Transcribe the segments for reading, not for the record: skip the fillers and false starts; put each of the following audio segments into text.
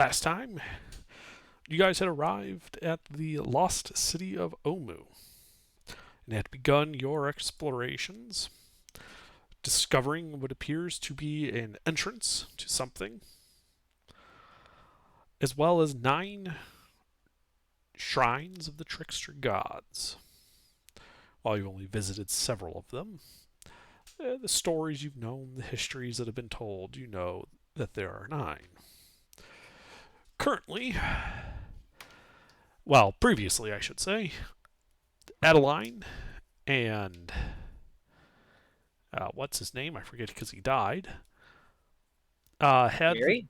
Last time, you guys had arrived at the lost city of Omu and had begun your explorations, discovering what appears to be an entrance to something, as well as 9 shrines of the trickster gods. While you've only visited several of them, the stories you've known, the histories that have been told, you know that there are 9. Currently, well, previously, I should say, Adeline and what's his name? I forget because he died. Had the Gary?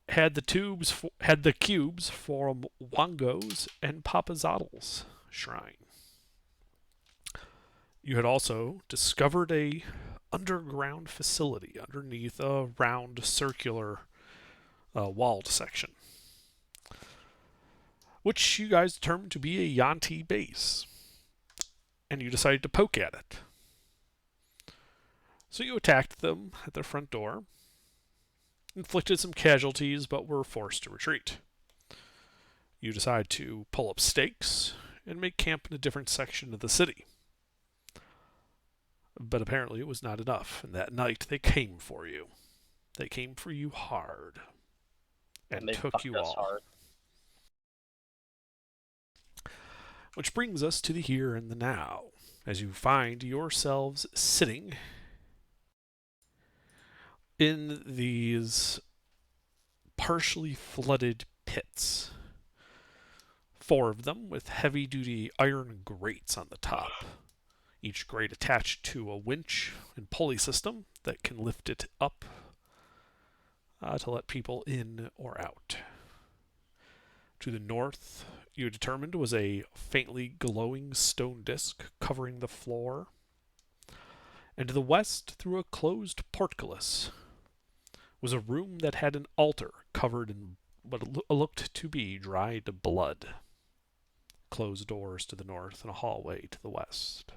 had the cubes for Wango's and Papazottle's shrine. You had also discovered a underground facility underneath a round circular walled section, which you guys determined to be a Yanti base, and you decided to poke at it. So you attacked them at their front door, inflicted some casualties, but were forced to retreat. You decide to pull up stakes and make camp in a different section of the city. But apparently it was not enough, and that night they came for you. They came for you hard And and they took fucked you us all. hard. Which brings us to the here and the now, as you find yourselves sitting in these partially flooded pits. 4 of them with heavy duty iron grates on the top, each grate attached to a winch and pulley system that can lift it up to let people in or out. To the north, you determined was a faintly glowing stone disc covering the floor, and to the west, through a closed portcullis, was a room that had an altar covered in what looked to be dried blood. Closed doors to the north and a hallway to the west.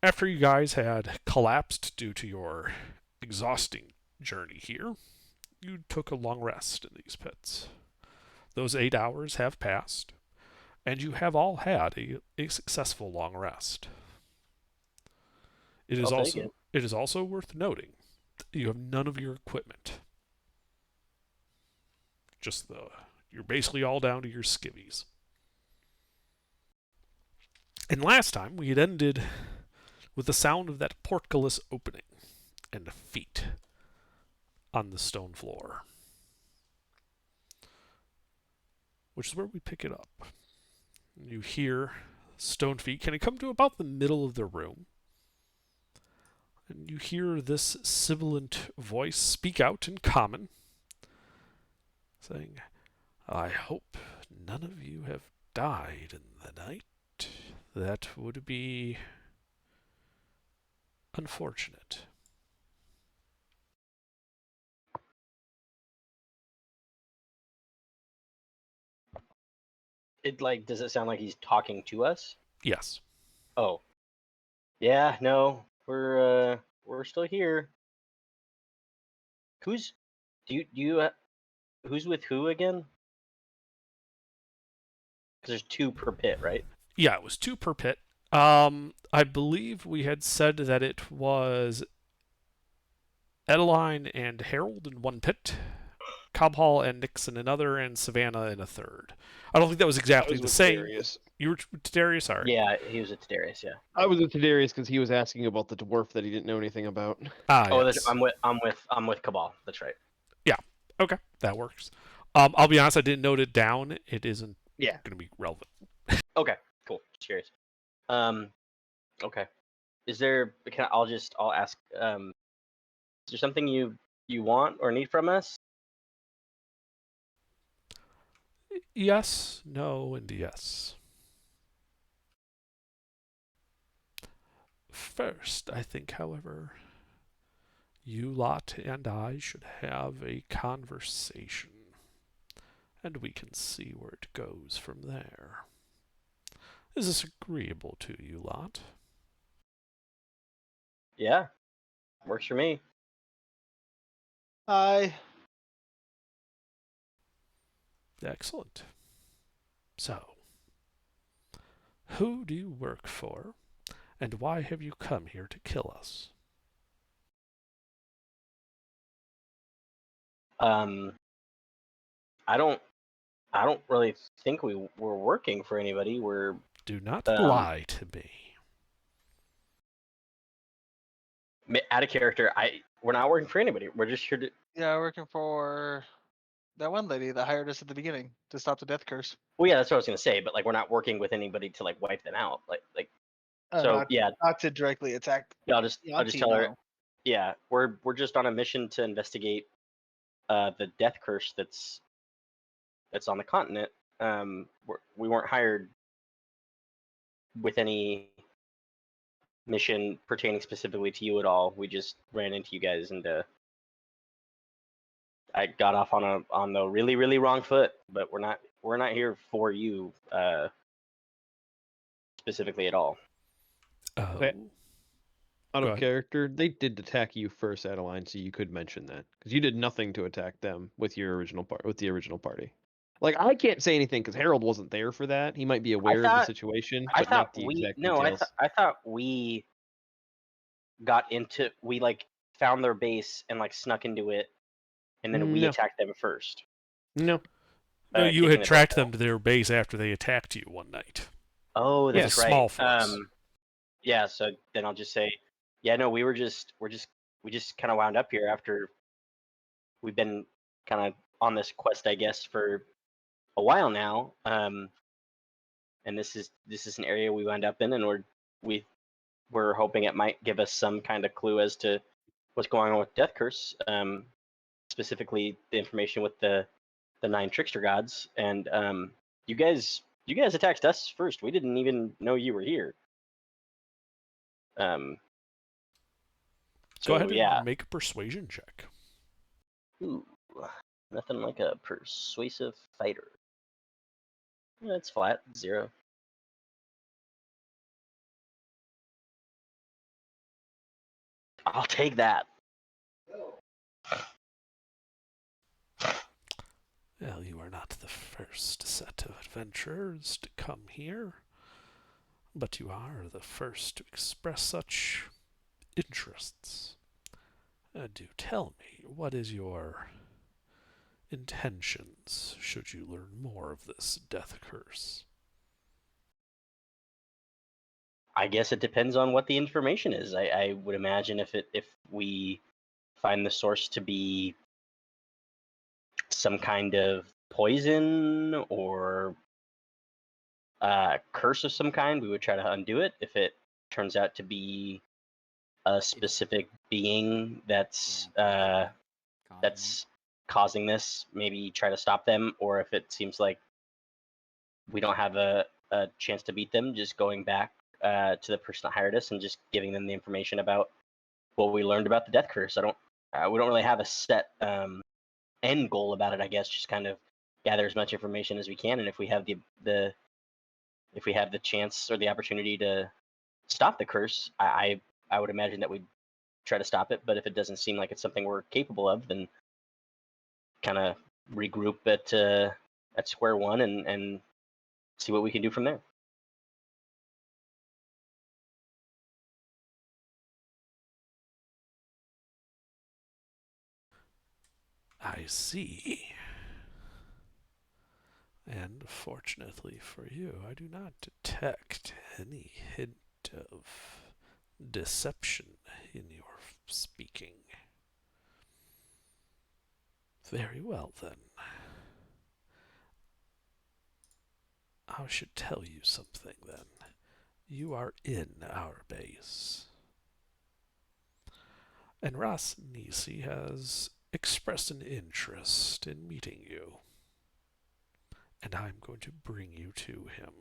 After you guys had collapsed due to your exhausting journey here, you took a long rest in these pits. Those 8 hours have passed, and you have all had a successful long rest. It is I'll take it. also it is also worth noting that you have none of your equipment. Just you're basically all down to your skivvies. And last time we had ended with the sound of that portcullis opening and feet on the stone floor, which is where we pick it up. You hear stone feet kind of come to about the middle of the room, and you hear this sibilant voice speak out in common, saying, "I hope none of you have died in the night. That would be unfortunate." Does it sound like he's talking to us? Yes. Oh. Yeah, no. We're still here. Who's who's with who again? Because there's 2 per pit, right? Yeah, it was 2 per pit. I believe we had said that it was Adeline and Harold in 1 pit, Cobhall and Nixon in another, and Savannah in a third. I don't think that was I exactly was the with same. Darius. You were Darius? Sorry. Yeah, he was at Darius, yeah. I was with Darius because he was asking about the dwarf that he didn't know anything about. Ah, Oh, yes. I'm with Cabal. That's right. Yeah. Okay, that works. I'll be honest, I didn't note it down. It isn't Yeah. going to be relevant. Okay, cool. Just curious. Okay. I'll ask. Is there something you want or need from us? Yes, no, and yes. First, I think, however, you lot and I should have a conversation, and we can see where it goes from there. Is this agreeable to you lot? Yeah, works for me. I Excellent. So, who do you work for, and why have you come here to kill us? Um, I don't really think we're working for anybody. We're Do not um lie to me. out of character. We're not working for anybody. We're just here to. Yeah, working for that one lady that hired us at the beginning to stop the death curse. Well, yeah, that's what I was gonna say. But like, we're not working with anybody to like wipe them out. So Not, yeah, not to directly attack. yeah, I'll just Yanti, tell her. no. Yeah, we're just on a mission to investigate the death curse that's on the continent. We weren't hired with any mission pertaining specifically to you at all. We just ran into you guys, and I got off on the really really wrong foot. But we're not here for you specifically at all. Oh. Okay. Out Go of ahead. character, they did attack you first, Adeline, so you could mention that because you did nothing to attack them with your original with the original party. Like I can't say anything because Harold wasn't there for that. He might be aware of the thought- situation, I but thought not the we exact no. details. I thought we got into we like found their base and like snuck into it, and then we No. attacked them first. No. No, you kicking had the tracked door them to their base after they attacked you one night. Oh, that's Yeah, right. small force. Yeah. So then I'll just say, yeah, no, we just kind of wound up here after we've been kind of on this quest, I guess, for a while now. And this is an area we wound up in, and we're hoping it might give us some kind of clue as to what's going on with Death Curse. Specifically, the information with the 9 trickster gods, and you guys attacked us first. We didn't even know you were here. Go So ahead yeah. and make a persuasion check. Ooh, nothing like a persuasive fighter. Yeah, it's flat, 0. I'll take that. Well, you are not the first set of adventurers to come here, but you are the first to express such interests. Do tell me, what is your intentions should you learn more of this death curse? I guess it depends on what the information is. I would imagine if we find the source to be some kind of poison or curse of some kind, we would try to undo it. If it turns out to be a specific being that's causing this, maybe try to stop them. Or if it seems like we don't have a chance to beat them, just going back to the person that hired us and just giving them the information about what we learned about the death curse. We don't really have a set end goal about it. I guess just kind of gather as much information as we can, and if we have the chance or the opportunity to stop the curse, I would imagine that we'd try to stop it. But if it doesn't seem like it's something we're capable of, then kind of regroup at square one and see what we can do from there. I see. And fortunately for you, I do not detect any hint of deception in your speaking. Very well, then. I should tell you something, then. You are in our base. And Ras Nisi has expressed an interest in meeting you. And I'm going to bring you to him.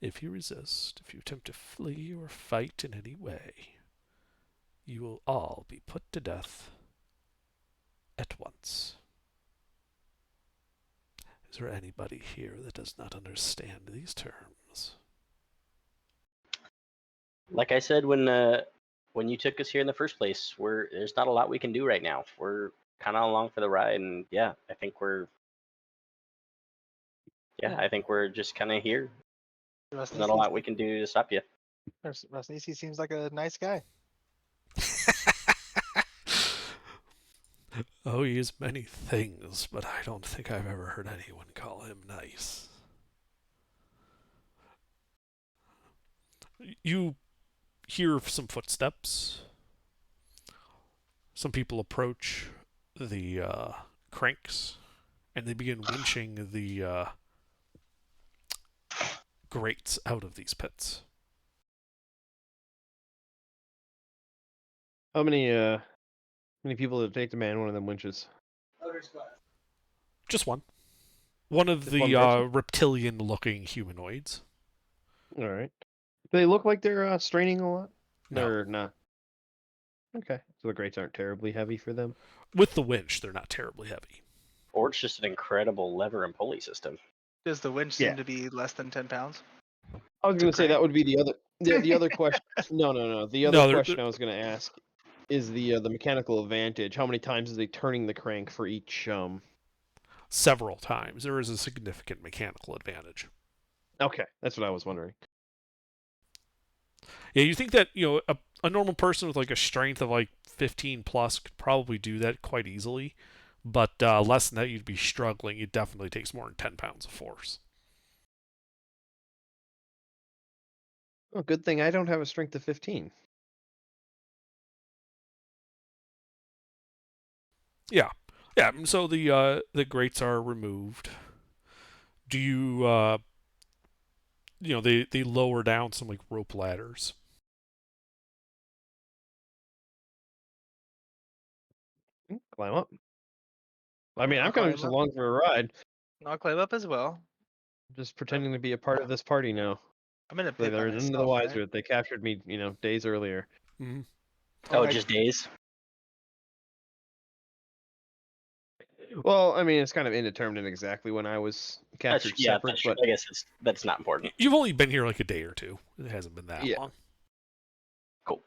If you resist, if you attempt to flee or fight in any way, you will all be put to death at once. Is there anybody here that does not understand these terms? Like I said when you took us here in the first place, there's not a lot we can do right now. We're kind of along for the ride, and yeah, I think we're Yeah, I think we're just kind of here. There's not a Rasnisi lot we can do to stop you. Rasnisi seems like a nice guy. Oh, he is many things, but I don't think I've ever heard anyone call him nice. You hear some footsteps. Some people approach the cranks, and they begin winching the grates out of these pits. How many people did it take to man one of them winches? Just one. One of Just the one person? reptilian-looking humanoids. All right. Do they look like they're straining a lot? No. Or not? Okay. So the grates aren't terribly heavy for them. With the winch, they're not terribly heavy. Or it's just an incredible lever and pulley system. Does the winch Yeah. seem to be less than 10 pounds? I was To going to say that crank? would be the other question. No. The other No, question I was going to ask is the mechanical advantage. How many times is he turning the crank for each? Several times. There is a significant mechanical advantage. Okay, that's what I was wondering. Yeah, you think that, a normal person with like a strength of like 15 plus could probably do that quite easily, but less than that you'd be struggling. It definitely takes more than 10 pounds of force. Oh, good thing I don't have a strength of 15. Yeah, and so the grates are removed. Do you they lower down some like rope ladders. Climb up. I mean, I'm I'll kind of climb just up. along for a ride. I'll climb up as well. Just pretending to be a part of this party now. I'm in a Like pit by they're none of the myself, right? wiser. They captured me, days earlier. Mm-hmm. Oh, I- just days? Well, I mean, it's kind of indeterminate exactly when I was captured separate, That's true. but I guess that's not important. You've only been here like a day or two. It hasn't been that Yeah. long. Cool.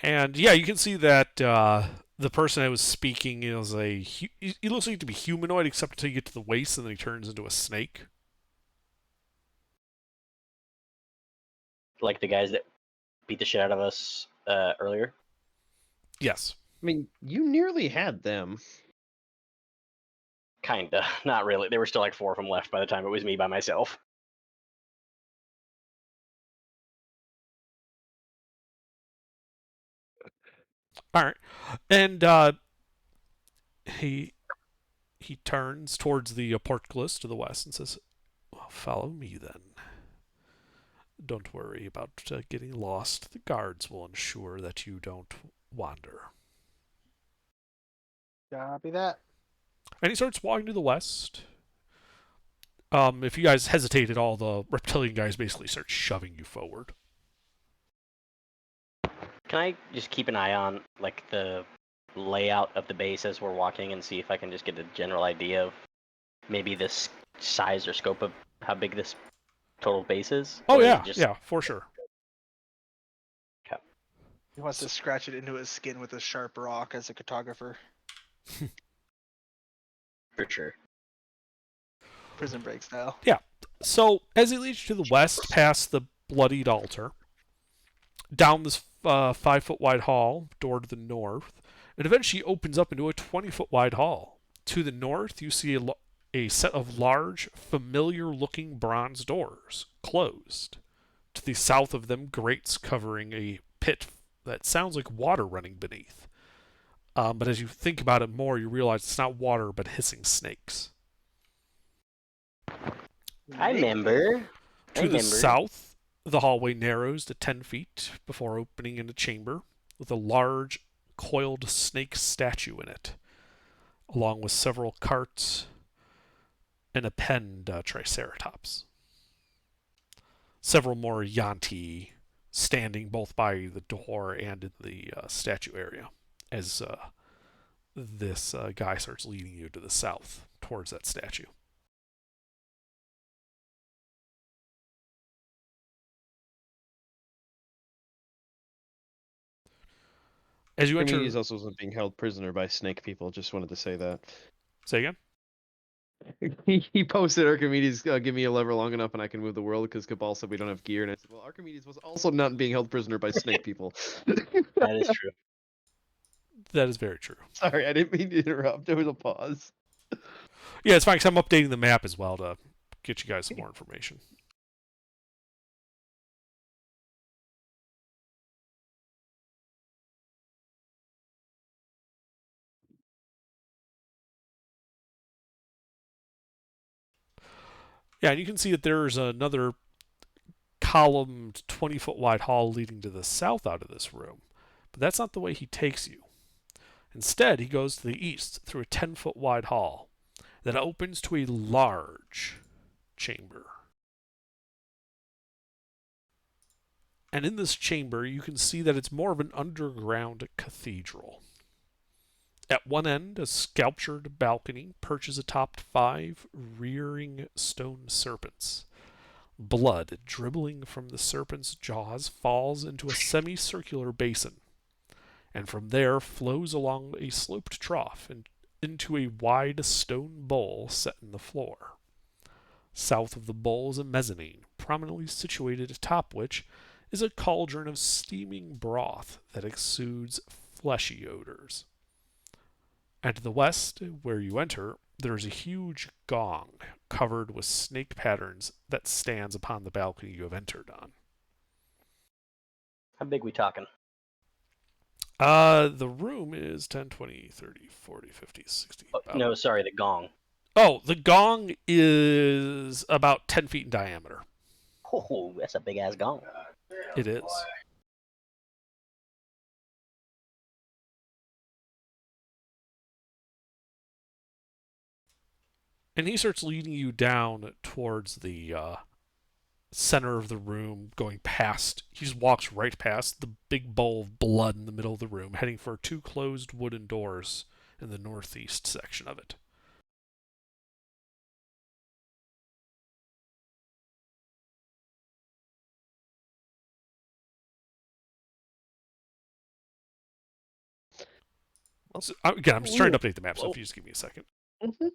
And yeah, you can see that the person I was speaking is he looks like to be humanoid, except until you get to the waist, and then he turns into a snake. Like the guys that beat the shit out of us earlier. Yes. I mean, you nearly had them. Kinda. Not really. There were still like 4 of them left by the time it was me by myself. All right. And he turns towards the portcullis to the west and says, well, "Follow me then. Don't worry about getting lost. The guards will ensure that you don't wander." Copy that. And he starts walking to the west. If you guys hesitate at all, the reptilian guys basically start shoving you forward. Can I just keep an eye on like the layout of the base as we're walking and see if I can just get a general idea of maybe this size or scope of how big this total base is? Oh Or is yeah, it just... yeah, for sure. He wants to scratch it into his skin with a sharp rock as a cartographer. For sure. Prison Break style. So as he leads you to the west, past the bloodied altar, down this 5-foot wide hall, door to the north, it eventually opens up into a 20-foot wide hall. To the north, you see a set of large, familiar-looking bronze doors, closed. To the south of them, grates covering a pit that sounds like water running beneath. But as you think about it more, you realize it's not water, but hissing snakes. I remember. To the south, the hallway narrows to 10 feet before opening in a chamber with a large, coiled snake statue in it, along with several carts and a penned triceratops. Several more Yanti standing both by the door and in the statue area as this guy starts leading you to the south towards that statue. As you enter, Archimedes also wasn't being held prisoner by snake people. Just wanted to say that. say again. He posted Archimedes, give me a lever long enough and I can move the world because Cabal said we don't have gear. And I said, well, Archimedes was also not being held prisoner by snake people. That is true. That is very true. Sorry, I didn't mean to interrupt. There was a pause. Yeah, it's fine because I'm updating the map as well to get you guys some more information. Yeah, and you can see that there's another columned 20-foot wide hall leading to the south out of this room. But that's not the way he takes you. Instead, he goes to the east through a 10-foot wide hall that opens to a large chamber. And in this chamber, you can see that it's more of an underground cathedral. At one end, a sculptured balcony perches atop 5 rearing stone serpents. Blood dribbling from the serpent's jaws falls into a semicircular basin, and from there flows along a sloped trough and into a wide stone bowl set in the floor. South of the bowl is a mezzanine, prominently situated atop which is a cauldron of steaming broth that exudes fleshy odors. And to the west, where you enter, there is a huge gong covered with snake patterns that stands upon the balcony you have entered on. How big we talking? The room is 10, 20, 30, 40, 50, 60. Oh, no, sorry, the gong. Oh, the gong is about 10 feet in diameter. Oh, that's a big ass gong. It is. And he starts leading you down towards the center of the room, going past. He just walks right past the big bowl of blood in the middle of the room, heading for 2 closed wooden doors in the northeast section of it. So, again, I'm just trying to update the map, so if you just give me a second. Mm-hmm.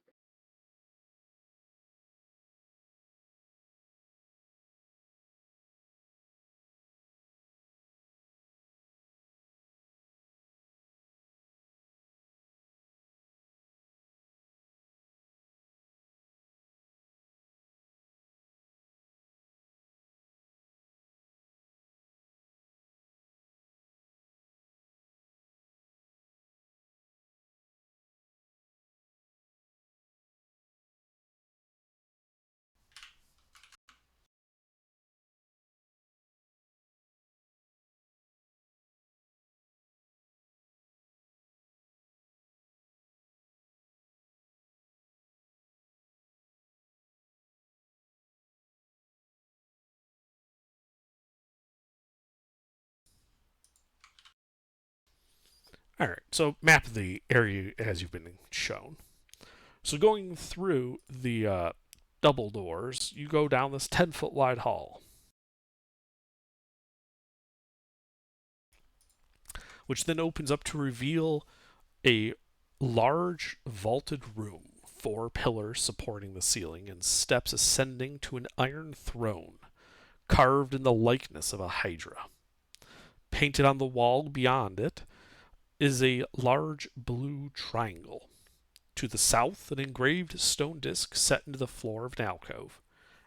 All right, so map the area as you've been shown. So going through the double doors, you go down this 10-foot wide hall, which then opens up to reveal a large vaulted room, 4 pillars supporting the ceiling, and steps ascending to an iron throne, carved in the likeness of a hydra. Painted on the wall beyond it is a large blue triangle. To the south, an engraved stone disc set into the floor of an alcove,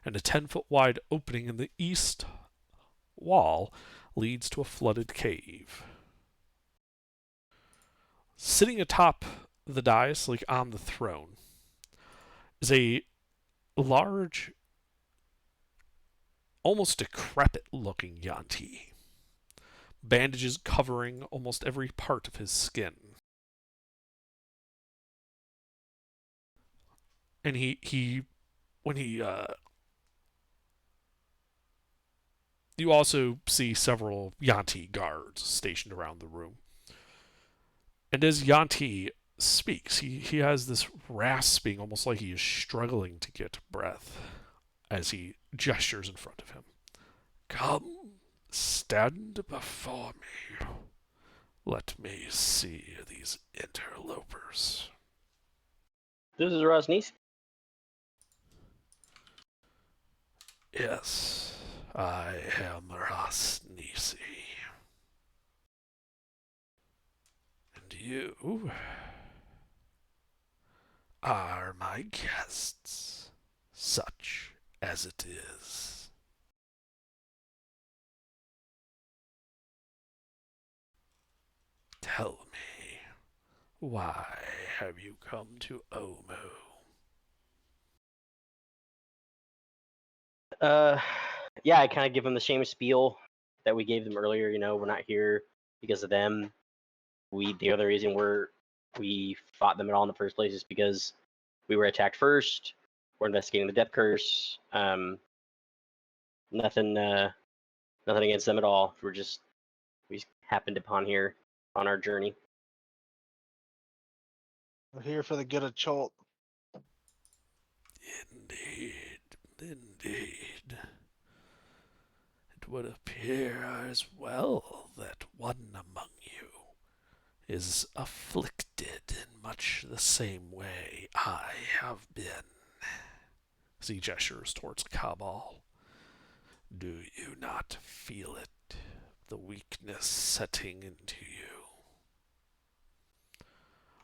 and a 10-foot wide opening in the east wall leads to a flooded cave. Sitting atop the dais, like on the throne, is a large, almost decrepit looking Yuan-ti. Bandages covering almost every part of his skin. And you also see several Yuan-ti guards stationed around the room. And as Yuan-ti speaks, he has this rasping, almost like he is struggling to get breath, as he gestures in front of him. Come, stand before me. Let me see these interlopers. This is Rosnice. Yes, I am Rasnisi. And you are my guests, such as it is. Tell me, why have you come to Omo? Yeah, I kind of give them the same spiel that we gave them earlier. You know, we're not here because of them. The other reason we fought them at all in the first place is because we were attacked first. We're investigating the death curse. Nothing against them at all. We happened upon here on our journey. We're here for the good of Cholt. Indeed, indeed. It would appear as well that one among you is afflicted in much the same way I have been. As he gestures towards Cabal. Do you not feel it? The weakness setting into you.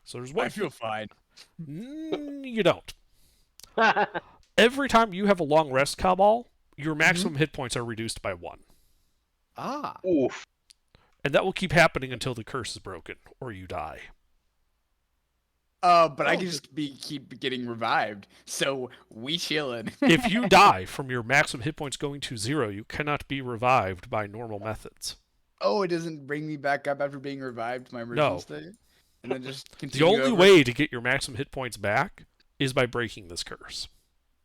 So there's one. I feel fine. You don't. Every time you have a long rest, Cabal, your maximum hit points are reduced by 1. Ah. Oof. And that will keep happening until the curse is broken, or you die. But I Oh, can just keep getting revived. So we chillin'. If you die from your maximum hit points going to 0, you cannot be revived by normal methods. Oh, it doesn't bring me back up after being revived to my original No. state? And then just The continue only over? way to get your maximum hit points back is by breaking this curse.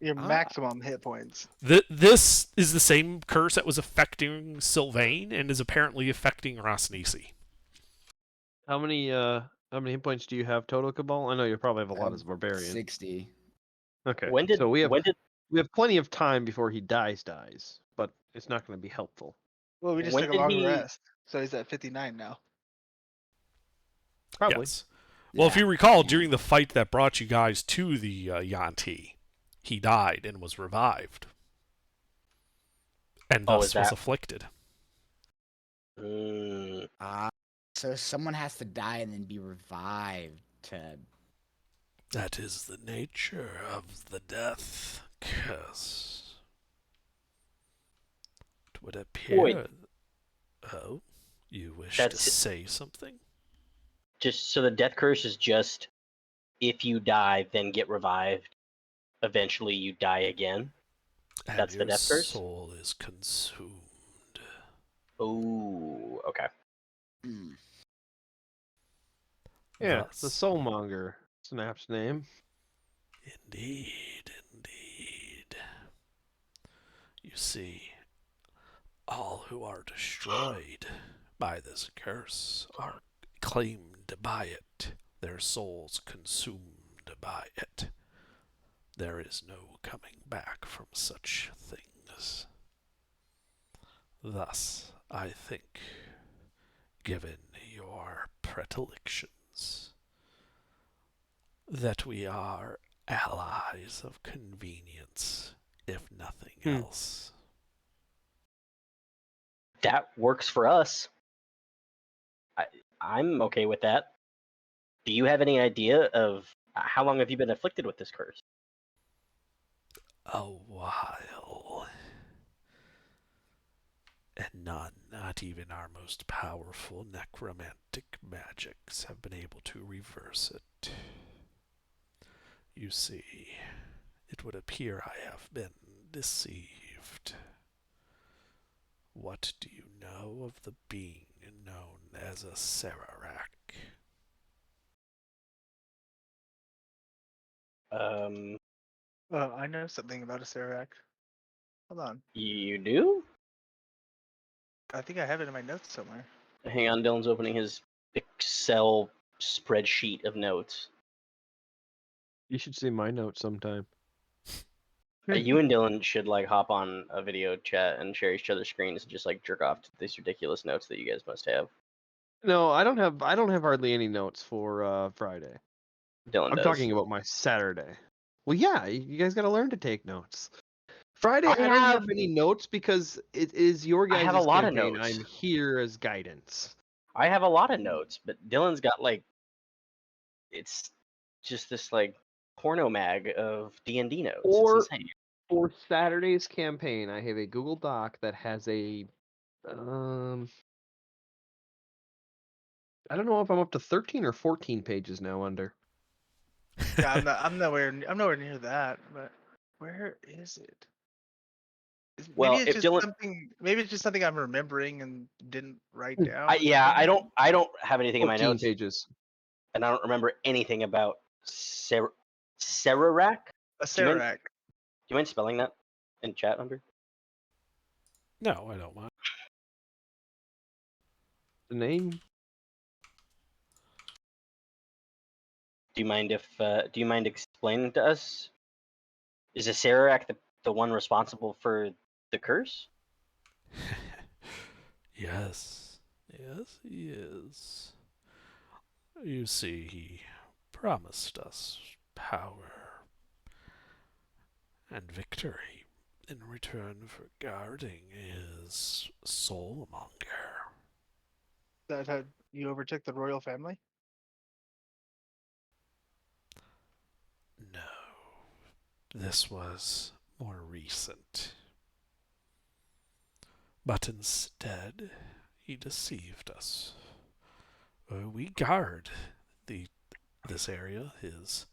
Your Ah. maximum hit points. This is the same curse that was affecting Sylvain and is apparently affecting Rasnisi. How many hit points do you have total, Cabal? I know you probably have a lot Um, as a barbarian. 60. Okay. When we have did plenty of time before he dies, but it's not going to be helpful. Well, we just When took a did long he- rest, so he's at 59 now. Probably. Yes. Well, if Yeah. you recall, during the fight that brought you guys to the Yanti, he died and was revived. And Oh, thus is was that- afflicted. Mm, So someone has to die and then be revived to. That is the nature of the death curse. It would appear. Oh, you wish to That's- say something? just so the death curse is just if you die, then get revived. Eventually, you die again. And That's the your death curse? soul is consumed. Oh, okay. Mm. Yeah, Thus- the Soulmonger. Snap's name. Indeed, indeed. You see, all who are destroyed by this curse are claimed by it, their souls consumed by it. There is no coming back from such things. Thus, I think, given your predilections, that we are allies of convenience, if nothing else. That works for us. I'm okay with that. Do you have any idea of how long have you been afflicted with this curse? A while. And none, not even our most powerful necromantic magics, have been able to reverse it. You see, it would appear I have been deceived. What do you know of the being known as a Sararak? I know something about a Serac. Hold on. You do? I think I have it in my notes somewhere. Hang on, Dylan's opening his Excel spreadsheet of notes. You should see my notes sometime. You and Dylan should like hop on a video chat and share each other's screens and just like jerk off to these ridiculous notes that you guys must have. No, I don't have hardly any notes for Friday. Dylan I'm does. talking about my Saturday. Well, yeah, you guys got to learn to take notes. Friday, I I don't have have- any notes because it is your I guys' have a lot of campaign. notes. I'm here as guidance. I have a lot of notes, but Dylan's got like, it's just this like porno mag of D&D notes. Or- It's insane. For Saturday's campaign, I have a Google Doc that has a I don't know if I'm up to 13 or 14 pages now under. Yeah, I'm nowhere near that. But where is it? Well, Maybe if Dylan- maybe it's just something I'm remembering and didn't write down. I don't have anything in my 14 notes, pages. and I don't remember anything about Serarak. A Do you mind- Serac. Do you mind spelling that in chat, Under? No, I don't mind. The name? Do you mind explaining to us? Is a Serarak the one responsible for the curse? Yes, he is. You see, he promised us power and victory in return for guarding his soulmonger. That had you overtook the royal family? No, this was more recent. But instead, he deceived us. We guard this area, his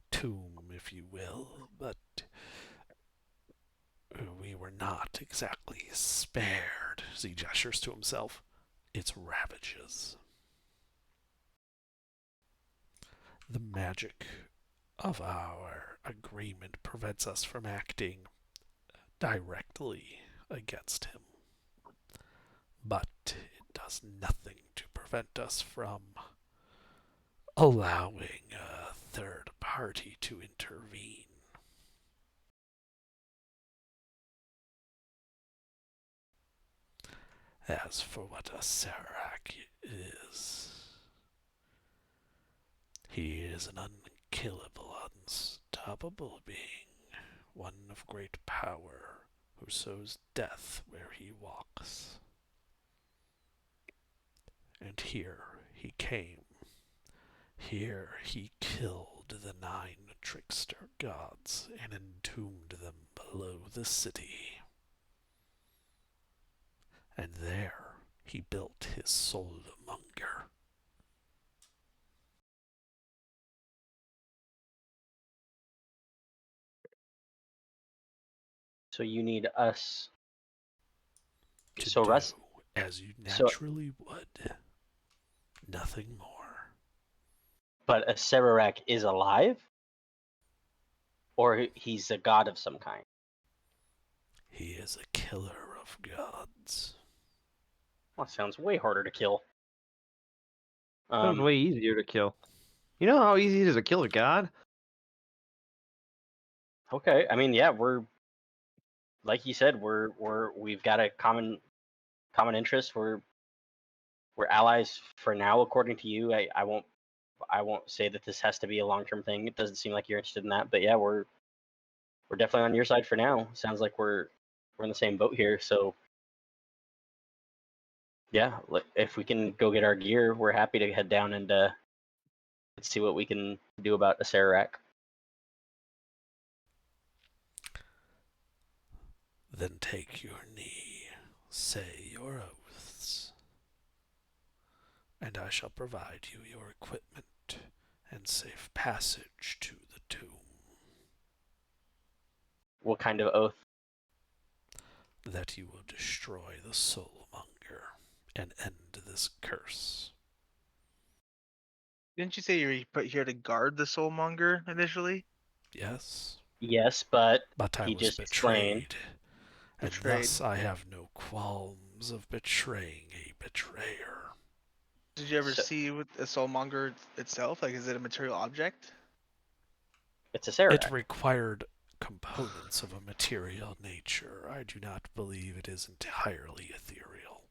tomb, if you will, but we were not exactly spared, as he gestures to himself, its ravages. The magic of our agreement prevents us from acting directly against him. But it does nothing to prevent us from allowing a third party to intervene. As for what a Serac is, he is an unkillable, unstoppable being, one of great power, who sows death where he walks. And here he came. Here he killed the 9 trickster gods and entombed them below the city. And there he built his soulmonger. So you need us. To So do Russ, as you so- naturally would. Nothing more. but a Serarak is alive, or he's a god of some kind. He is a killer of gods. Well, that sounds way harder to kill. Sounds way easier to kill. You know how easy it is to kill a god? Okay, I mean, yeah, we're like you said, we've got a common interest. We're allies for now, according to you. I won't say that this has to be a long-term thing. It doesn't seem like you're interested in that, but yeah, we're definitely on your side for now. Sounds like we're in the same boat here. So yeah, if we can go get our gear, we're happy to head down and see what we can do about a Serac. Then take your knee, say your oaths, and I shall provide you your equipment and safe passage to the tomb. What kind of oath? That you will destroy the soulmonger and end this curse. Didn't you say you were put here to guard the soulmonger initially? Yes, Yes, but but I He was just explained. betrayed, and Betrayed. thus I have no qualms of betraying a betrayer. Did you ever So- see with a soulmonger itself? Like, is it a material object? it's a Serac. It required components of a material nature. I do not believe it is entirely ethereal,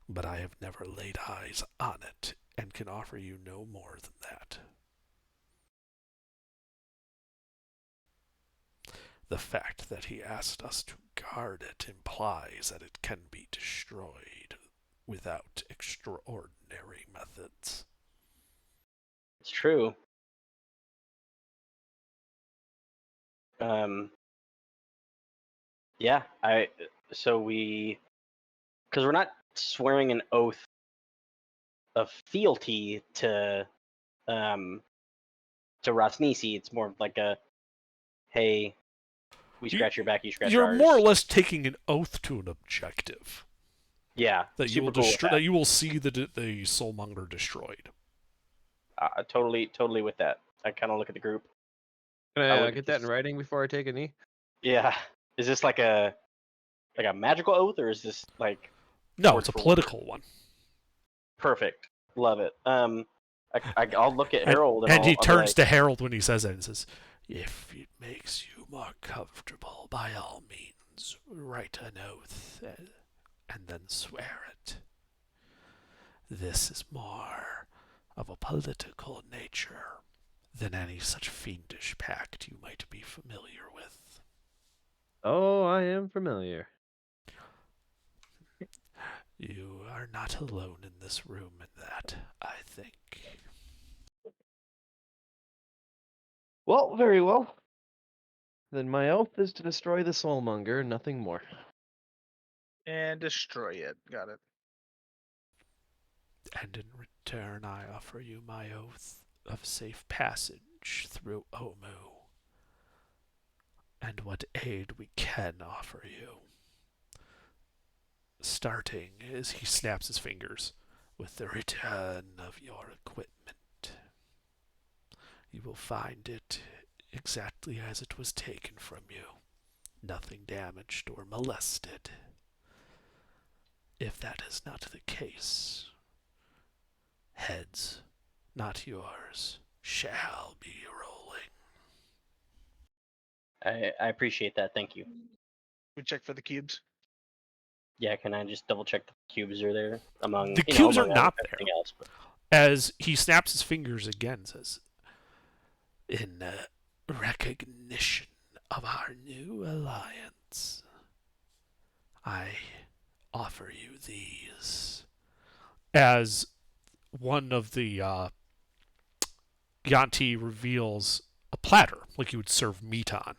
but I have never laid eyes on it and can offer you no more than that. The fact that he asked us to guard it implies that it can be destroyed without extraordinary methods. It's true. Um. Yeah. So because we're not swearing an oath of fealty to Rosnisi. It's more like a, hey, we scratch your back, you scratch You're ours. more or less taking an oath to an objective. Yeah. That you will super cool with destroy. that. That you will see the Soulmonger destroyed. Totally with that. I kind of look at the group. Can I I look get at that in this- writing before I take a knee? Yeah. Is this like a magical oath, or is this like No, word it's a for word? political one. Perfect? Love it. I'll look at And, Harold and and he I'll be turns like, to Harold when he says it and says, "If it makes you more comfortable, by all means, write an oath and then swear it. This is more of a political nature than any such fiendish pact you might be familiar with." Oh, I am familiar. You are not alone in this room in that, I think. Well, very well. Then my oath is to destroy the Soulmonger, nothing more. And destroy it. Got it. And in return, I offer you my oath of safe passage through Omu, and what aid we can offer you. Starting as he snaps his fingers with the return of your equipment. You will find it exactly as it was taken from you, nothing damaged or molested. If that is not the case, heads, not yours, shall be rolling. I appreciate that. Thank you. We check for the cubes. Yeah, can I just double check the cubes are there among The cubes are among not everything there. else? But As he snaps his fingers again, says, "In recognition of our new alliance, I offer you these." As one of the Yanti reveals a platter, like you would serve meat on,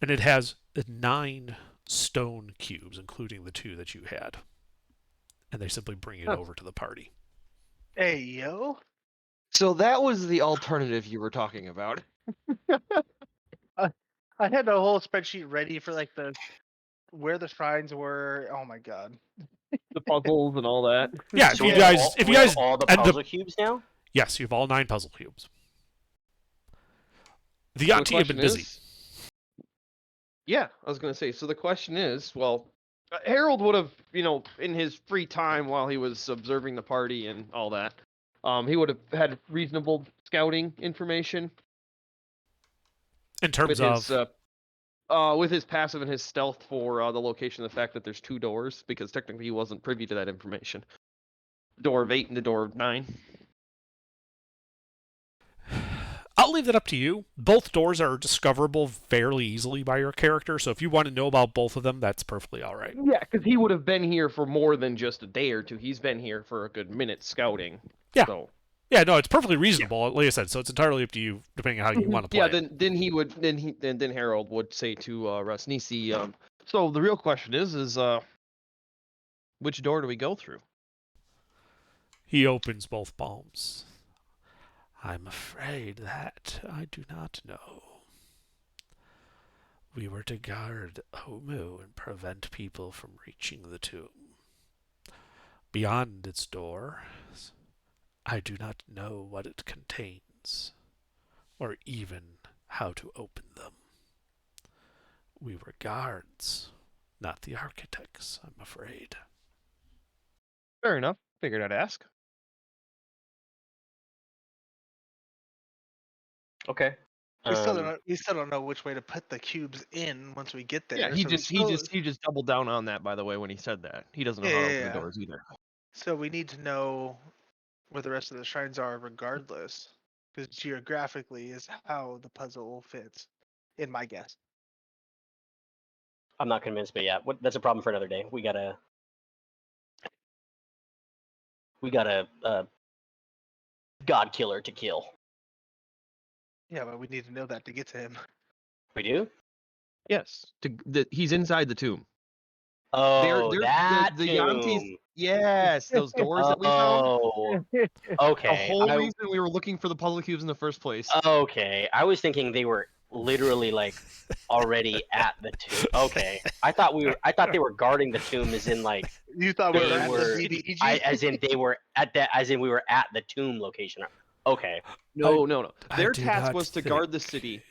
and it has 9 stone cubes, including the 2 that you had. And they simply bring it Huh. over to the party. Hey, yo. So that was the alternative you were talking about. I had a whole spreadsheet ready for like where the shrines were. Oh my god. The puzzles and all that. Yeah, so if we you have guys, all, if we you have guys all the end up, puzzle cubes now. yes, you have all 9 puzzle cubes. The So Yanti have been busy. Yeah, I was going to say. So the question is, well, Harold would have, in his free time while he was observing the party and all that, he would have had reasonable scouting information In terms with his passive and his stealth for the location, the fact that there's 2 doors, because technically he wasn't privy to that information. The door of 8 and the door of 9. I'll leave that up to you. Both doors are discoverable fairly easily by your character, so if you want to know about both of them, that's perfectly all right. Yeah, because he would have been here for more than just a day or two. He's been here for a good minute scouting. Yeah. So Yeah, no, it's perfectly reasonable. Like I said, so it's entirely up to you, depending on how you want to play. yeah, it. then Harold would say to Rasnisi, so the real question is which door do we go through? He opens both palms. I'm afraid that I do not know. We were to guard Omu and prevent people from reaching the tomb. Beyond its door, I do not know what it contains, or even how to open them. We were guards, not the architects, I'm afraid. Fair enough. Figured I'd ask. Okay. We still don't know which way to put the cubes in once we get there. Yeah, he so we just doubled down on that, by the way, when he said that. He doesn't know how to open the doors either. So we need to know where the rest of the shrines are regardless. Because geographically is how the puzzle fits, in my guess. I'm not convinced, but yeah, that's a problem for another day. We got a god killer to kill. Yeah, but we need to know that to get to him. We do? Yes, he's inside the tomb. Oh, they're- that the Yantis. tomb. Yes, those doors that we found. Oh, The okay. whole reason we were looking for the puzzle cubes in the first place. Okay, I was thinking they were literally like already at the tomb. Okay, I thought they were guarding the tomb, as in like You thought we They were at were- the BBEG? as in they were at that, as in we were at the tomb location. Okay, No. I Their do task not was to guard the think city.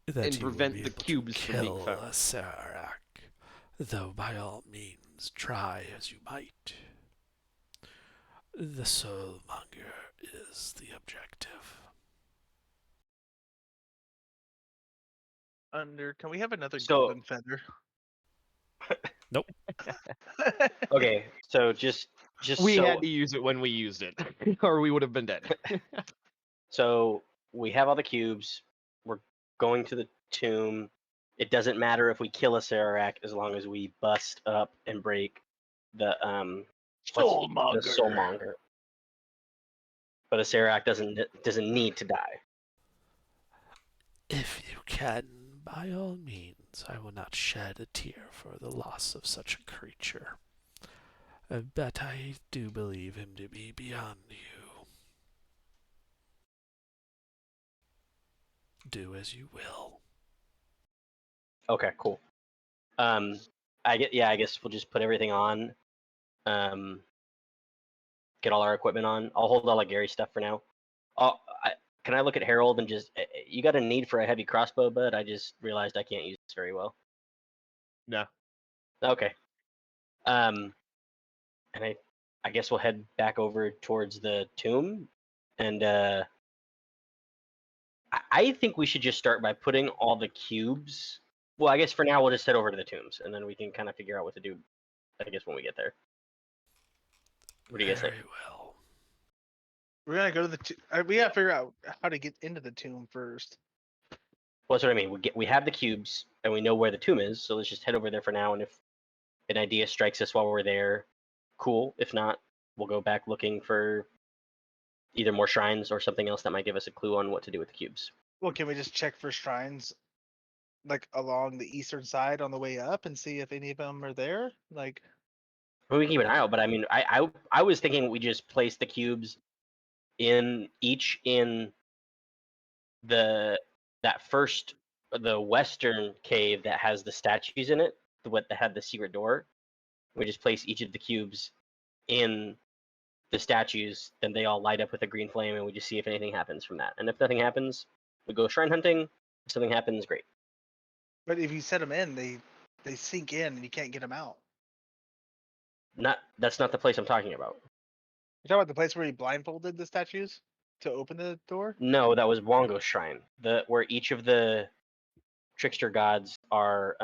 that and you will prevent be the able to cubes from being kill found. Serac, though by all means try as you might. The soulmonger is the objective. Can we have another So- golden feather? Nope. okay. So just We so, had to use it when we used it, or we would have been dead. so we have all the cubes. We're going to the tomb. It doesn't matter if we kill a Serac as long as we bust up and break the Soulmonger. The soulmonger. But a Serac doesn't need to die. If you can, by all means, I will not shed a tear for the loss of such a creature. But I do believe him to be beyond you. Do as you will. Okay, cool. I guess we'll just put everything on. Get all our equipment on. I'll hold all of Gary's stuff for now. Can I look at Harold and just? You got a need for a heavy crossbow, bud? I just realized I can't use this very well. No. Okay. And I guess we'll head back over towards the tomb, and I think we should just start by putting all the cubes. Well, I guess for now we'll just head over to the tombs, and then we can kind of figure out what to do. I guess when we get there. What do you guys think? Very well. We're gonna go to the. We gotta figure out how to get into the tomb first. Well, that's what I mean. We have the cubes, and we know where the tomb is. So let's just head over there for now. And if an idea strikes us while we're there, cool. If not, we'll go back looking for either more shrines or something else that might give us a clue on what to do with the cubes. Well, can we just check for shrines, like along the eastern side on the way up, and see if any of them are there? Like, Well, we can keep an eye out, but I mean, I was thinking we just place the cubes in the western cave that has the statues in it, that had the secret door. We just place each of the cubes in the statues, then they all light up with a green flame, and we just see if anything happens from that. And if nothing happens, we go shrine hunting. If something happens, great. but if you set them in, they sink in and you can't get them out. That's not the place I'm talking about. You're talking about the place where he blindfolded the statues to open the door? No, that was Wongo's shrine. Where each of the trickster gods are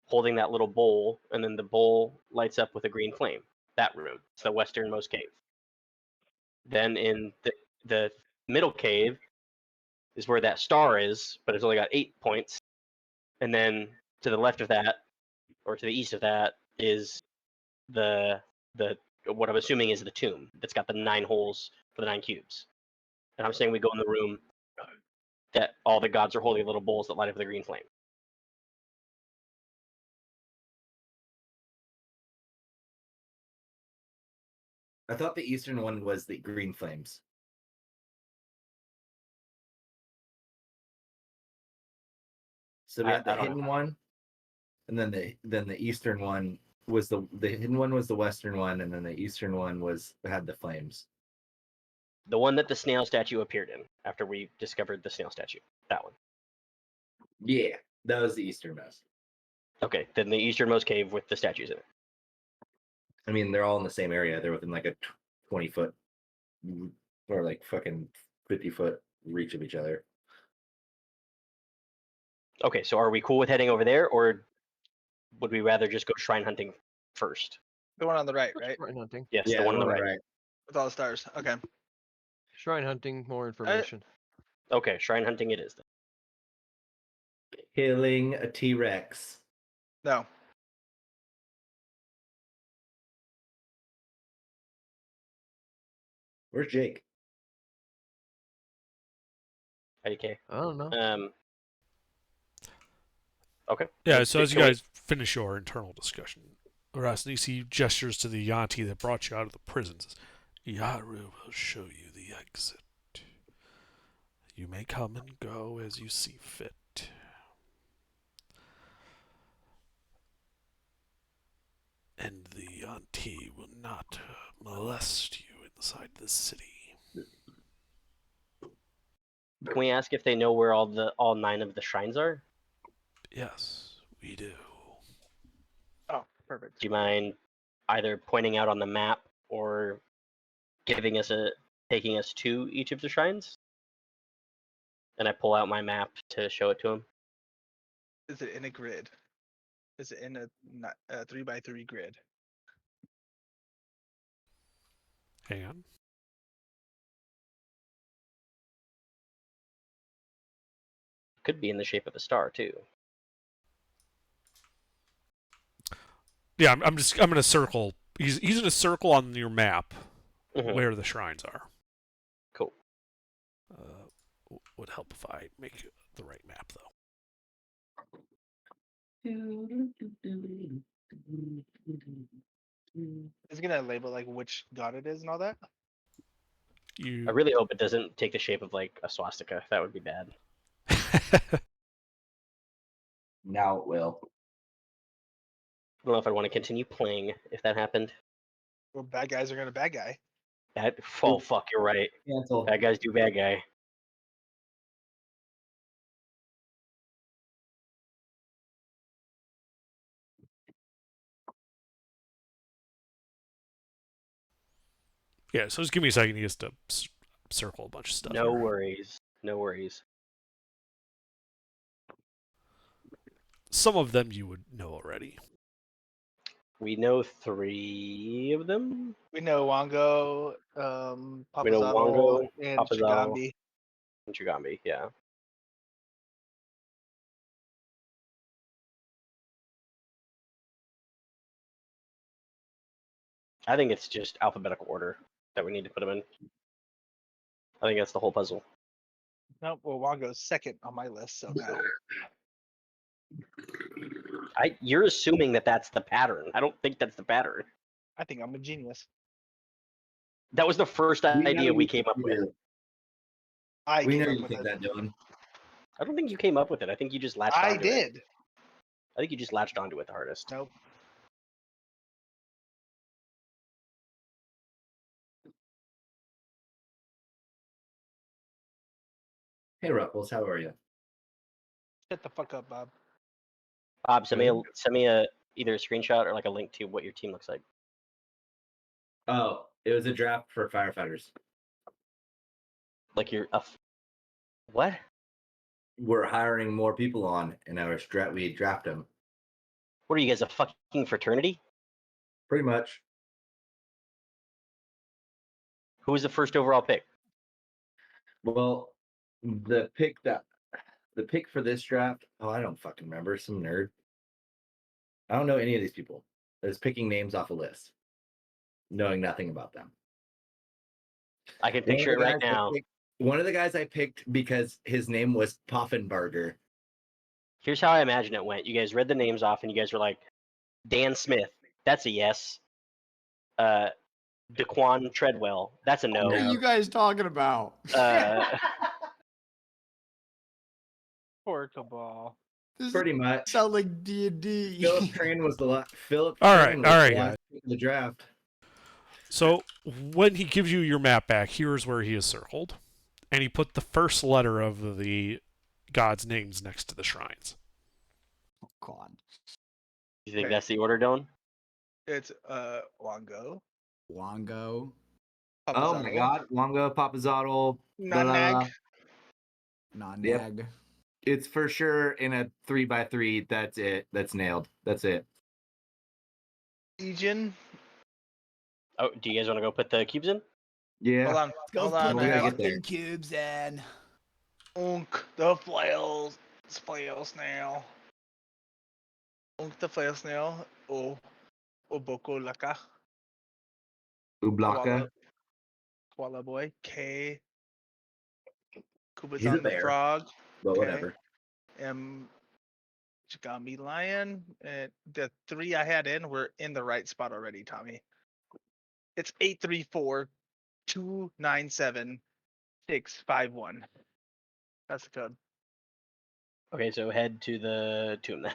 holding that little bowl, and then the bowl lights up with a green flame. That room. It's the westernmost cave. Then in the middle cave is where that star is, but it's only got 8 points. And then to the left of that, or to the east of that, is the what I'm assuming is the tomb that's got the 9 holes for the 9 cubes. And I'm saying we go in the room that all the gods are holding little bowls that light up with a green flame. I thought the eastern one was the green flames. So we I had the don't hidden know. one, and then the eastern one was the hidden one was the western one, and then the eastern one had the flames. The one that the snail statue appeared in after we discovered the snail statue. That one. Yeah, that was the easternmost. Okay, then the easternmost cave with the statues in it. I mean, they're all in the same area. They're within like a 20-foot or like fucking 50-foot reach of each other. Okay, so are we cool with heading over there, or would we rather just go shrine hunting first? The one on the right, right? Shrine hunting. Yes, Yeah, the one on the right. With all the stars. Okay. Shrine hunting. More information. Okay, shrine hunting it is then. Killing a T-Rex. No. Where's Jake? IDK. I don't know. Okay. Yeah, Let's so do- as you can we- guys finish your internal discussion, Rasnisi gestures to the Yanti that brought you out of the prison. Says, Yaru will show you the exit. You may come and go as you see fit. And the Yanti will not molest you inside the city. Can we ask if they know where all 9 of the shrines are? Yes, we do. Oh, perfect. Do you mind either pointing out on the map or taking us to each of the shrines? And I pull out my map to show it to him. Is it in a grid? Is it in a 3x3 grid? Hang on. Could be in the shape of a star too. Yeah, I'm gonna circle. He's gonna circle on your map Mhm. where the shrines are. Cool. Would help if I make the right map though. Is it gonna label like which god it is and all that? I You really hope it doesn't take the shape of like a swastika. That would be bad. Now it will. I don't know if I'd want to continue playing if that happened. Well, bad guys are gonna bad guy. Oh fuck, you're right. Cancel. Bad guys do bad guy. Yeah, so just give me a second. He has to circle a bunch of stuff. No here. worries. No worries. Some of them you would know already. We know 3 of them. We know Wango, We know Papazotto, Wango, and Papazotto. Shigambi. And Chigambi, yeah. I think it's just alphabetical order that we need to put them in. I think that's the whole puzzle. Nope. Well, Wango's second on my list, so no. You're assuming that that's the pattern. I don't think that's the pattern. I think I'm a genius. That was the first idea we came up with. I We came know up you with think it. that, Dylan. I don't think you came up with it. I think you just latched I onto it. did. I think you just latched onto it the hardest. Nope. Hey, Ruffles, how are you? Shut the fuck up, Bob. Bob, send me a either a screenshot or like a link to what your team looks like. Oh, it was a draft for firefighters. Like what? We're hiring more people on, and we draft them. What are you guys, a fucking fraternity? Pretty much. Who was the first overall pick? Well, the pick for this draft. Oh, I don't fucking remember. Some nerd. I don't know any of these people. They're just picking names off a list, knowing nothing about them. I can picture it right now. One of the guys I picked because his name was Poffenbarger. Here's how I imagine it went. You guys read the names off, and you guys were like, Dan Smith, that's a yes. Daquan Treadwell, that's a no. What are you guys talking about? Poor Cabal. This Pretty much. sound like D&D. Philip Train was the last. Philip. All right, Train all was right, the guys. last pick of the draft. So when he gives you your map back, here's where he is circled, and he put the first letter of the gods' names next to the shrines. Oh, God. You think Okay. that's the order, Dylan? It's Wango. Wango. Oh my God, Longo, Papazotto, Nanag. Nag. It's for sure in a 3x3. That's it. That's nailed. That's it. Ejin. Oh, do you guys want to go put the cubes in? Yeah. Hold on. Let's go Hold put on. we the gotta I get there. fucking cubes in. Unk, the flail snail. Unk the flail snail. Oboko Laka. Ublaka. Koala boy. K. He's a Kubazan the bear, frog. but Okay. whatever. Chigami lion. And the 3 I had in were in the right spot already, Tommy. It's 834-297-651. That's the code. Okay, so head to the tomb then.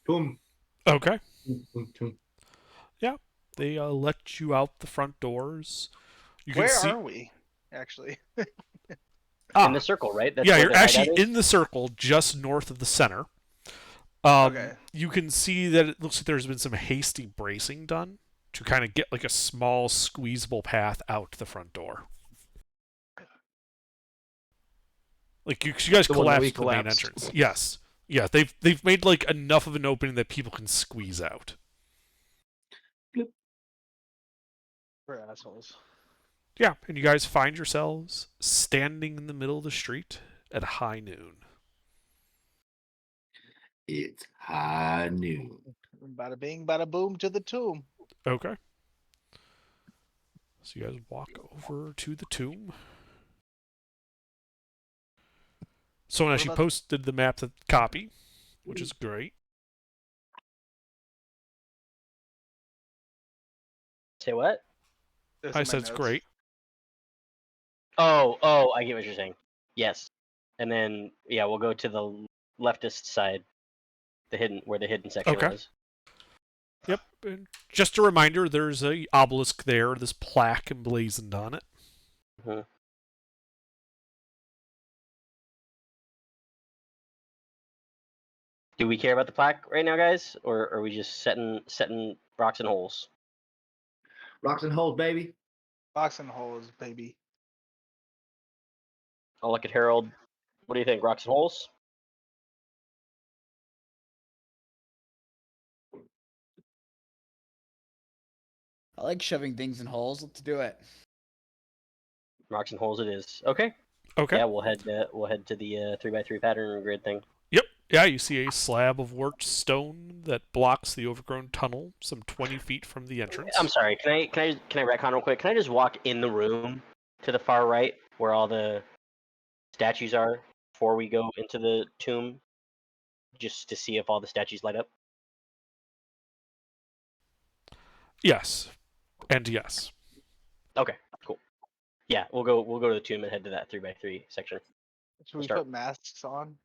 Boom. Okay. Boom, boom, boom. They let you out the front doors. You can Where see. are we, actually? In the circle, right? That's Yeah, where you're the hideout actually is? in the circle just north of the center. Okay. You can see that it looks like there's been some hasty bracing done to kind of get like a small squeezable path out the front door. Like you guys The one that we collapsed the main collapsed. entrance. Yes. Yeah, they've made like enough of an opening that people can squeeze out. We're assholes. Yeah, and you guys find yourselves standing in the middle of the street at high noon. It's high noon. Bada bing, bada boom to the tomb. Okay. So you guys walk over to the tomb. Someone actually about- posted the map to copy, which is great. Say what? Those I are my said it's notes. great. Oh, I get what you're saying. Yes. And then yeah, we'll go to the leftist side, where the hidden section Okay. was. Yep. And just a reminder, there's a obelisk there, this plaque emblazoned on it. Mhm. Do we care about the plaque right now, guys, or are we just setting rocks and holes? Rocks and holes, baby. Box and holes, baby. I'll look at Harold. What do you think, rocks and holes? I like shoving things in holes. Let's do it. Rocks and holes it is. Okay. Okay. Yeah, we'll head to the 3x3 pattern grid thing. Yep. Yeah, you see a slab of worked stone that blocks the overgrown tunnel some 20 feet from the entrance. I'm sorry. Can I retcon real quick? Can I just walk in the room to the far right where all the statues are before we go into the tomb, just to see if all the statues light up? Yes. And yes. Okay, cool. Yeah, we'll go to the tomb and head to that 3x3 section. Should we Start. put masks on?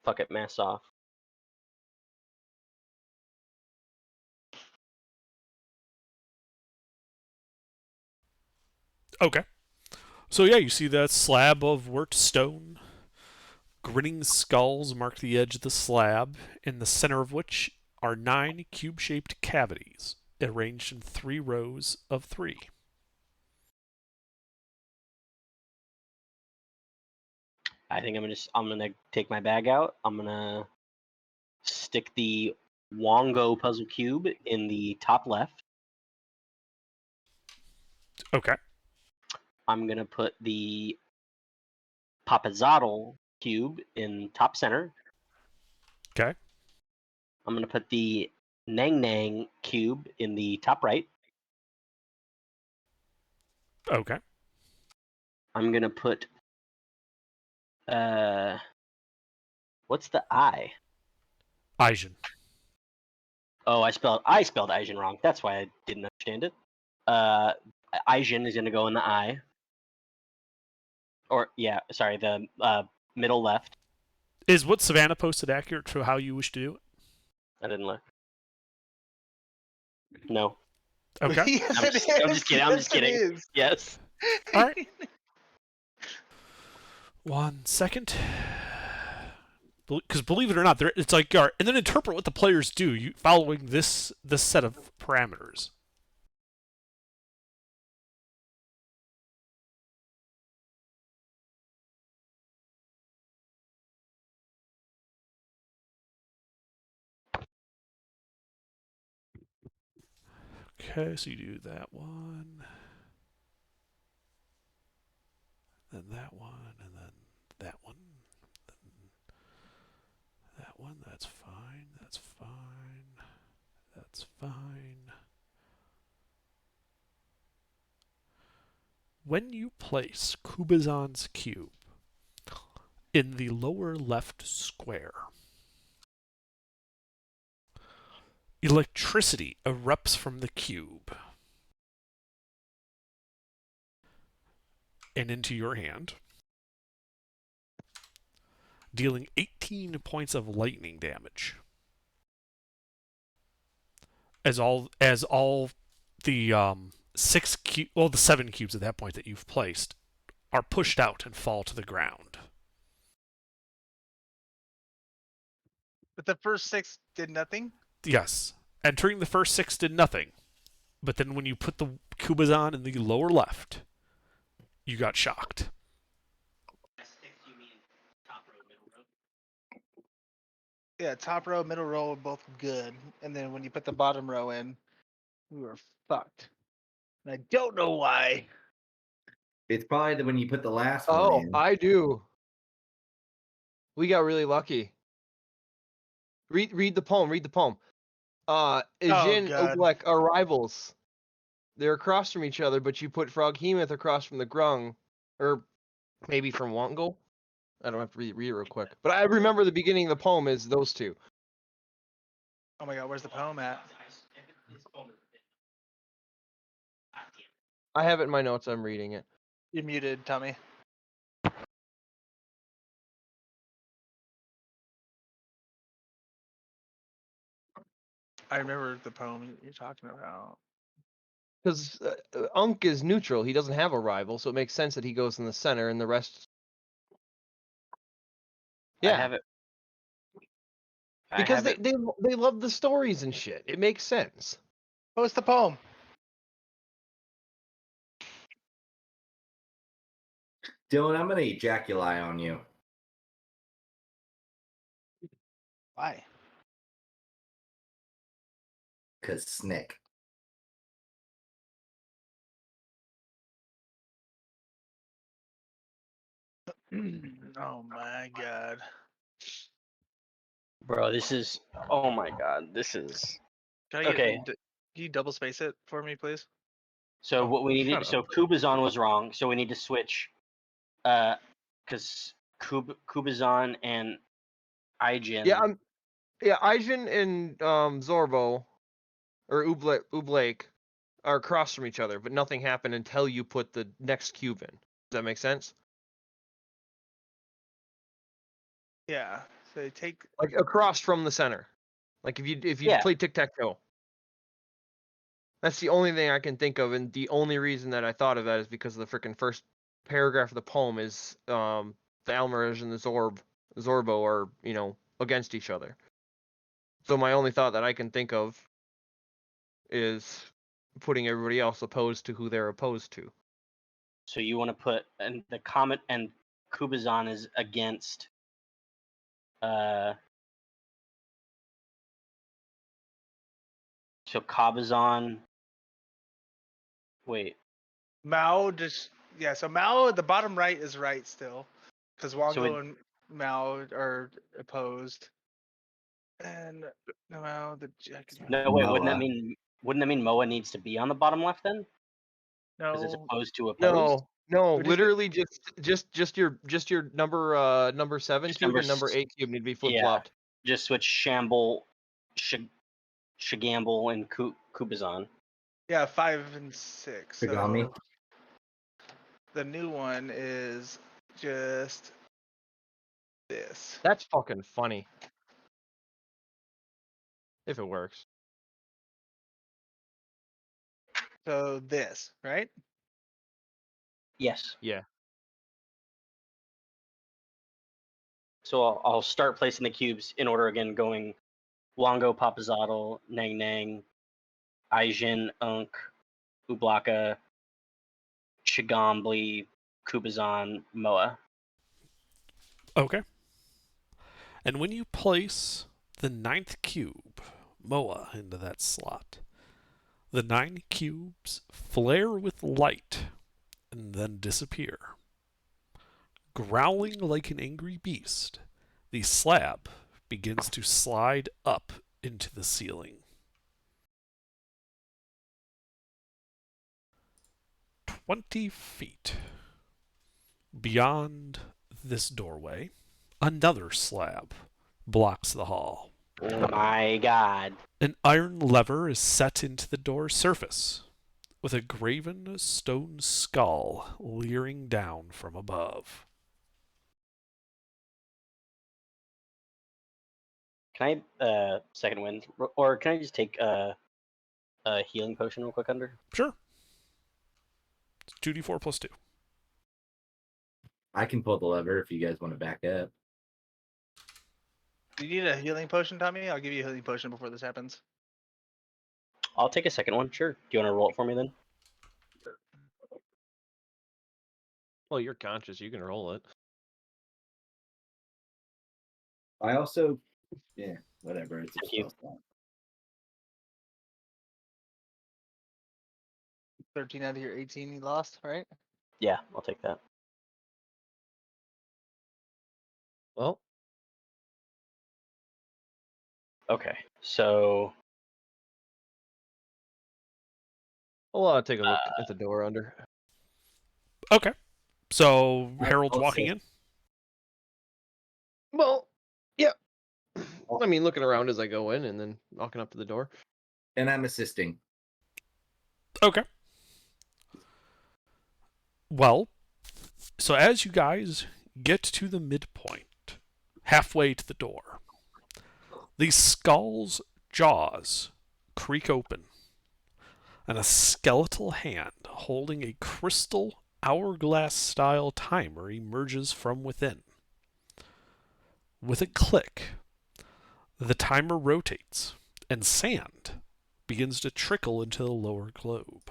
Fuck it, masks off. Okay. So yeah, you see that slab of worked stone. Grinning skulls mark the edge of the slab, in the center of which are 9 cube-shaped cavities, arranged in 3 rows of 3. I think I'm gonna take my bag out. I'm gonna stick the Wongo puzzle cube in the top left. Okay. I'm gonna put the Papazotl cube in top center. Okay. I'm gonna put the Nang Nang cube in the top right. Okay. I'm gonna put what's the I? Aijin. Oh, I spelled Aijin wrong. That's why I didn't understand it. Aijin is gonna go in the I. Or yeah, sorry, the middle left. Is what Savannah posted accurate for how you wish to do it? I didn't look. No. Okay. Yes, I'm just- I'm just kidding, I'm just Yes, it kidding. is. Yes. All right. 1 second. Because believe it or not, it's like, and then interpret what the players do following this set of parameters. Okay, so you do that one, then that one, and then that one, then that one, that That's fine. That's fine. That's fine. When you place Kubazan's cube in the lower left square, electricity erupts from the cube and into your hand, dealing 18 points of lightning damage. As all the the 7 cubes at that point that you've placed are pushed out and fall to the ground. But the first 6 did nothing. Yes, entering the first 6 did nothing, but then when you put the Kubazan in the lower left, you got shocked. Yeah, top row, middle row are both good, and then when you put the bottom row in, we were fucked. And I don't know why. It's probably when you put the last one Oh, in. I do. We got really lucky. Read the poem. Read the poem. Ijin God. Oblek are rivals. They're across from each other, but you put Froghemoth across from the Grung, or maybe from Wongo. I don't have to read it real quick, but I remember the beginning of the poem is those two. Oh my god, where's the poem at? I have it in my notes. I'm reading it. You're muted, Tommy. I remember the poem you're talking about. Because Unk is neutral. He doesn't have a rival, so it makes sense that he goes in the center and the rest. I Yeah, have it. I because have it. they love the stories and shit. It makes sense. What's the poem? Dylan, I'm gonna ejaculate on you. Why? Cause Snick. Oh my god. Bro, this is. Oh my god, this is. Can I get, Okay. can you double space it for me, please? So Oh, what we need shut to, so Kubazan was wrong, so we need to switch because Kubazan and Ijin. Yeah, Ijin and Zorbo or Ublake are across from each other, but nothing happened until you put the next cube in. Does that make sense? Yeah. So you take Like across from the center. Like if you Yeah. play tic-tac-toe. That's the only thing I can think of, and the only reason that I thought of that is because of the freaking first paragraph of the poem is the Almiraj and the Zorbo are, against each other. So my only thought that I can think of is putting everybody else opposed to who they're opposed to. So you want to put and the Comet and Kubazan is against so Kabazan. Wait. Mao just so Mao at the bottom right is right still. Because Wongo it- and Mao are opposed. And Mao the Jack No, wait. Wouldn't that Moa. mean Moa needs to be on the bottom left then? Because it's no opposed to opposed. No, What do you literally just your number 7 Just cube number and number s- 8 cube need to be flip yeah. flopped. Just switch Shamble, Shagamble, and Kubazan. yeah, 5 and 6. Shigami? So the new one is just this. That's fucking funny. If it works. So this, right? Yes. Yeah. So I'll start placing the cubes in order again, going Wongo, Papazotl, Nang Nang, Aijin, Unk, Ublaka, Chigambli, Kubazan, Moa. Okay. And when you place the 9th cube, Moa, into that slot, the 9 cubes flare with light and then disappear. Growling like an angry beast, the slab begins to slide up into the ceiling. 20 feet. Beyond this doorway, another slab blocks the hall. Oh my god. An iron lever is set into the door's surface, with a graven stone skull leering down from above. Can I second wind, or can I just take a healing potion real quick under? Sure. It's 2d4 plus 2. I can pull the lever if you guys want to back up. Do you need a healing potion, Tommy? I'll give you a healing potion before this happens. I'll take a second one. Sure. Do you want to roll it for me then? Well, you're conscious. You can roll it. I also, yeah, whatever. It's a Thank you. spell slot. 13 out of your 18 you lost, right? Yeah, I'll take that. Well, Okay, so I'll take a look at the door under. Okay. So Harold's I'll walking say- in. Well, yeah. I mean, looking around as I go in and then walking up to the door. And I'm assisting. Okay. Well, so as you guys get to the midpoint, halfway to the door, the skull's jaws creak open, and a skeletal hand holding a crystal hourglass-style timer emerges from within. With a click, the timer rotates, and sand begins to trickle into the lower globe.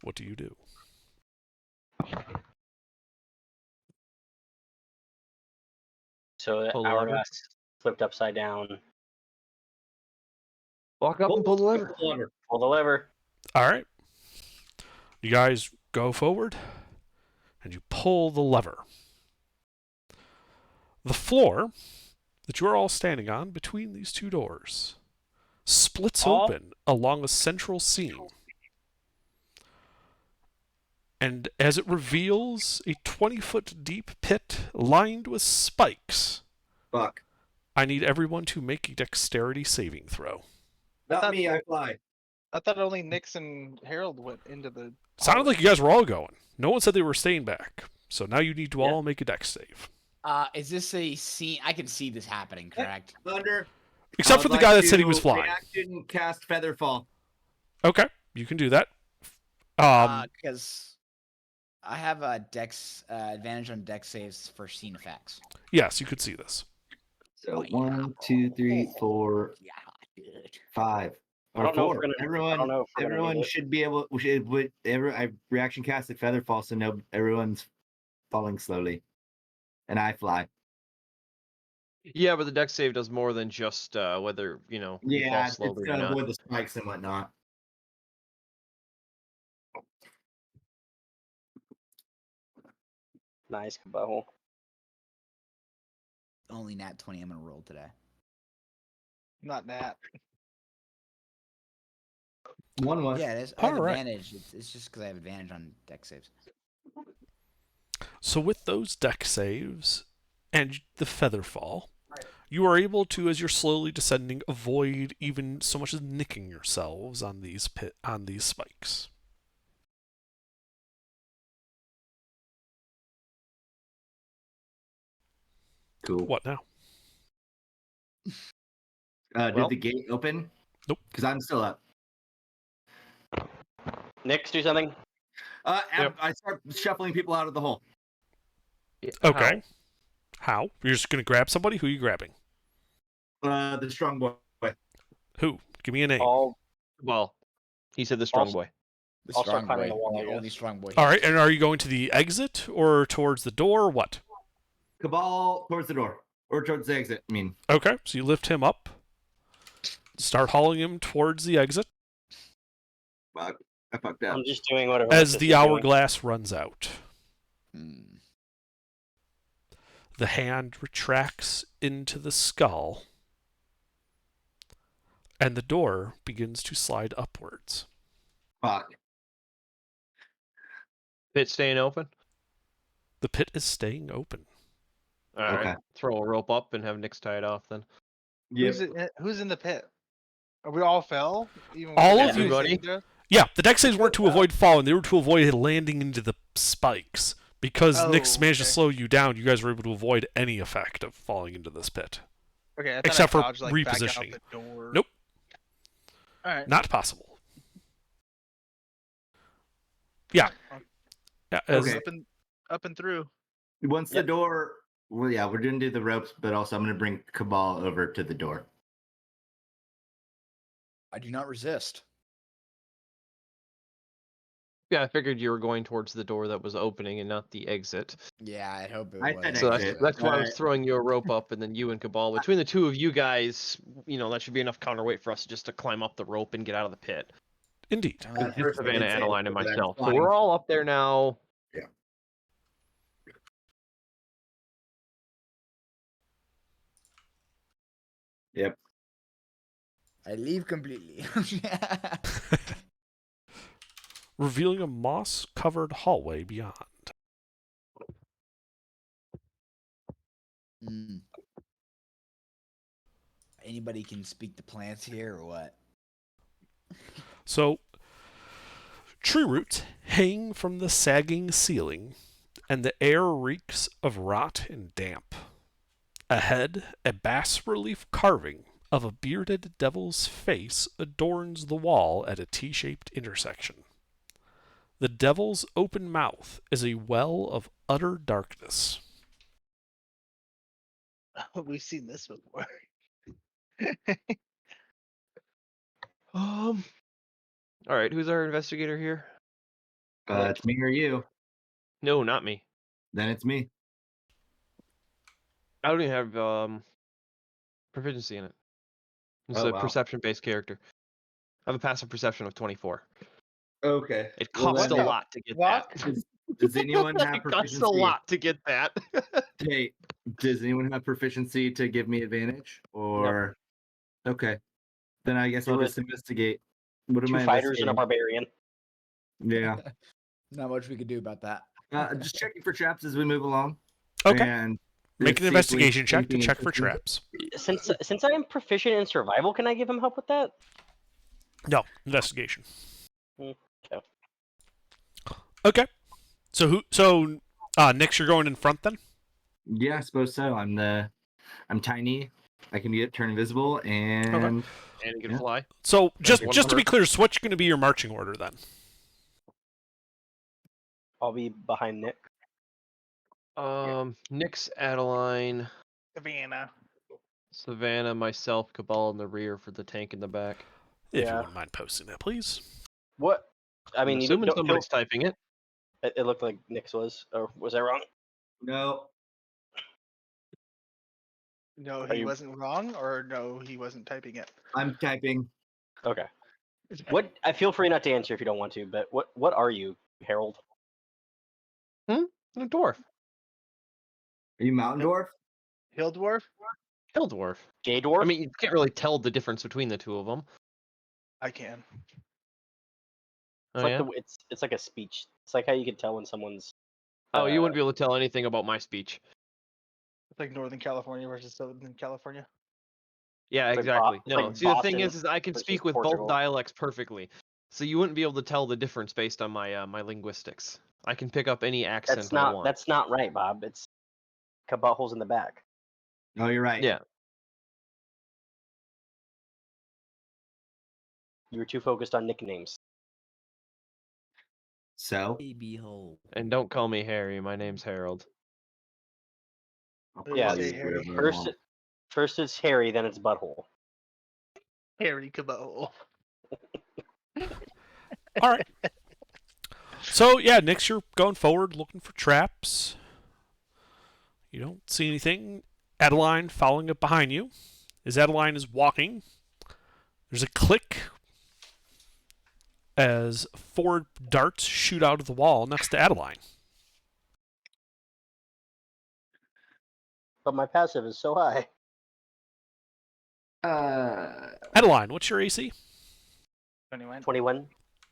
What do you do? the Pull the lever. hourglass flipped upside down. Walk up and pull the lever. Pull the lever. All right. You guys go forward, and you pull the lever. The floor that you are all standing on between these two doors splits open along a central seam. And as it reveals a 20-foot deep pit lined with spikes, Fuck. I need everyone to make a dexterity saving throw. Not thought- me, I fly. I thought only Nyx and Harold went into the. Sounded like you guys were all going. No one said they were staying back. So now you need to Yeah. all make a dex save. Is this a scene? I can see this happening, correct? Thunder. Except for the guy that said he was flying. Reaction cast Featherfall. Okay, you can do that. Because I have a dex advantage on dex saves for scene effects. Yes, you could see this. So Oh, yeah. 1, 2, 3, 4, Yeah, dude. 5. I Or don't know if 4. we're gonna- I Everyone, don't know if we're gonna everyone need it. should be able. I reaction casted Featherfall, so no, everyone's falling slowly, and I fly. Yeah, but the deck save does more than just whether you fall Yeah, it's slowly or gonna not. avoid the spikes and whatnot. Nice, Kabahul. Only nat 20 I'm gonna roll today. Not that. 1-1. Yeah, it is. I have Alright. advantage. It's just because I have advantage on dex saves. So with those deck saves and the feather fall, you are able to, as you're slowly descending, avoid even so much as nicking yourselves on these spikes. Cool. What now? Well- Did the gate open? Nope. Because I'm still up. Nyx, do something. Yep. I start shuffling people out of the hole. Yeah, Okay. How? You're just gonna grab somebody? Who are you grabbing? The strong boy. Who? Give me a name. All Well, he said the strong Also- boy. The I'll start strong climbing boy. the wall, I The only guess. strong boy. All right, and are you going to the exit or towards the door or what? Cabal towards the door. Or towards the exit, I mean. Okay, so you lift him up, start hauling him towards the exit Fuck. I fucked up. I'm just doing whatever. as my the sister's doing. hourglass runs out. Hmm. The hand retracts into the skull, and the door begins to slide upwards. Fuck. Pit staying open. The pit is staying open. All right. Okay. Throw a rope up and have Nix tie it off then. Yep. Who's in the pit? Are we all fell? Even All with of the you- dex Everybody? saving throw? Yeah, the deck saves weren't to avoid falling; they were to avoid landing into the spikes. Because Oh, Nyx managed to okay. slow you down, you guys were able to avoid any effect of falling into this pit. Okay, I thought Except I for dodged, like, back out repositioning. the door. Nope. All right. Not possible. Yeah. Yeah, as- Okay. Up and through. Once the Yep. door, well, yeah, we're gonna do the ropes, but also I'm gonna bring Cabal over to the door. I do not resist. Yeah, I figured you were going towards the door that was opening and not the exit. Yeah, I hope it I was. said So exit. that's why I was Uh, throwing you a rope up, and then you and Cabal. Between the two of you guys, that should be enough counterweight for us just to climb up the rope and get out of the pit. Indeed. Uh, Just- There's Savannah, it's- Adeline, and it's myself. So flying. we're all up there now. Yep. I leave completely. Revealing a moss-covered hallway beyond. Hmm. Anybody can speak the plants here or what? So, tree roots hang from the sagging ceiling, and the air reeks of rot and damp. Ahead, a bas-relief carving of a bearded devil's face adorns the wall at a T-shaped intersection. The devil's open mouth is a well of utter darkness. We've seen this before. All right, who's our investigator here? It's me or you. No, not me. Then it's me. I don't even have proficiency in it. It's Oh, a wow. perception-based character. I have a passive perception of 24. Okay. It Well, costs a then- lot to get What? that. Does anyone have It costs proficiency? a lot to get that. Hey, does anyone have proficiency to give me advantage? Or okay, then I guess I'll Do it. just investigate. What am Two I fighters and a investigating? barbarian. Yeah, Not much we could do about that. just checking for traps as we move along. Okay. And Make just an see if we- investigation check to anything check for interesting- traps. Since I am proficient in survival, can I give him help with that? No, investigation. Okay. Okay. So Nyx, you're going in front then? Yeah, I suppose so. I'm tiny. I can turn invisible, and And you can Yeah. fly. So just one to be number. clear, so what's going to be your marching order then? I'll be behind Nick. Nix, Adeline, Savannah. Savannah, myself, Cabal in the rear for the tank in the back. If you Yeah. wouldn't mind posting that, please. What? I mean, I'm you assuming don't, somebody's typing it. it looked like Nick's was, or was I wrong? no, No, Are he you- wasn't wrong, or no, he wasn't typing it. I'm typing. Okay. What? I feel free not to answer if you don't want to, but what are you, Harold? A dwarf. Are you Mountain Dwarf? Hill dwarf? Hill dwarf. Gay dwarf? I mean, you can't really tell the difference between the two of them. I can. Oh, it's like yeah? it's like a speech. It's like how you can tell when someone's. Oh, you uh, wouldn't be able to tell anything about my speech. It's like Northern California versus Southern California. Yeah, It's like exactly. it's No, like see, the thing Boston is I can versus speak with Portugal. both dialects perfectly. So you wouldn't be able to tell the difference based on my my linguistics. I can pick up any accent That's I not want. that's not right, Bob. It's cut buttholes in the back. Oh, you're right. Yeah. You were too focused on nicknames. So Baby hole. And don't call me Harry. My name's Harold. I'll What Yeah. call did you you say, Harry? whatever I First, want. first it's Harry, then it's butthole. Harry Cabot. All right. So yeah, Nyx, you're going forward looking for traps. You don't see anything. Adeline following up behind you. As Adeline is walking, there's a click as 4 darts shoot out of the wall next to Adeline. But my passive is so high. Adeline, what's your AC? 21. 21.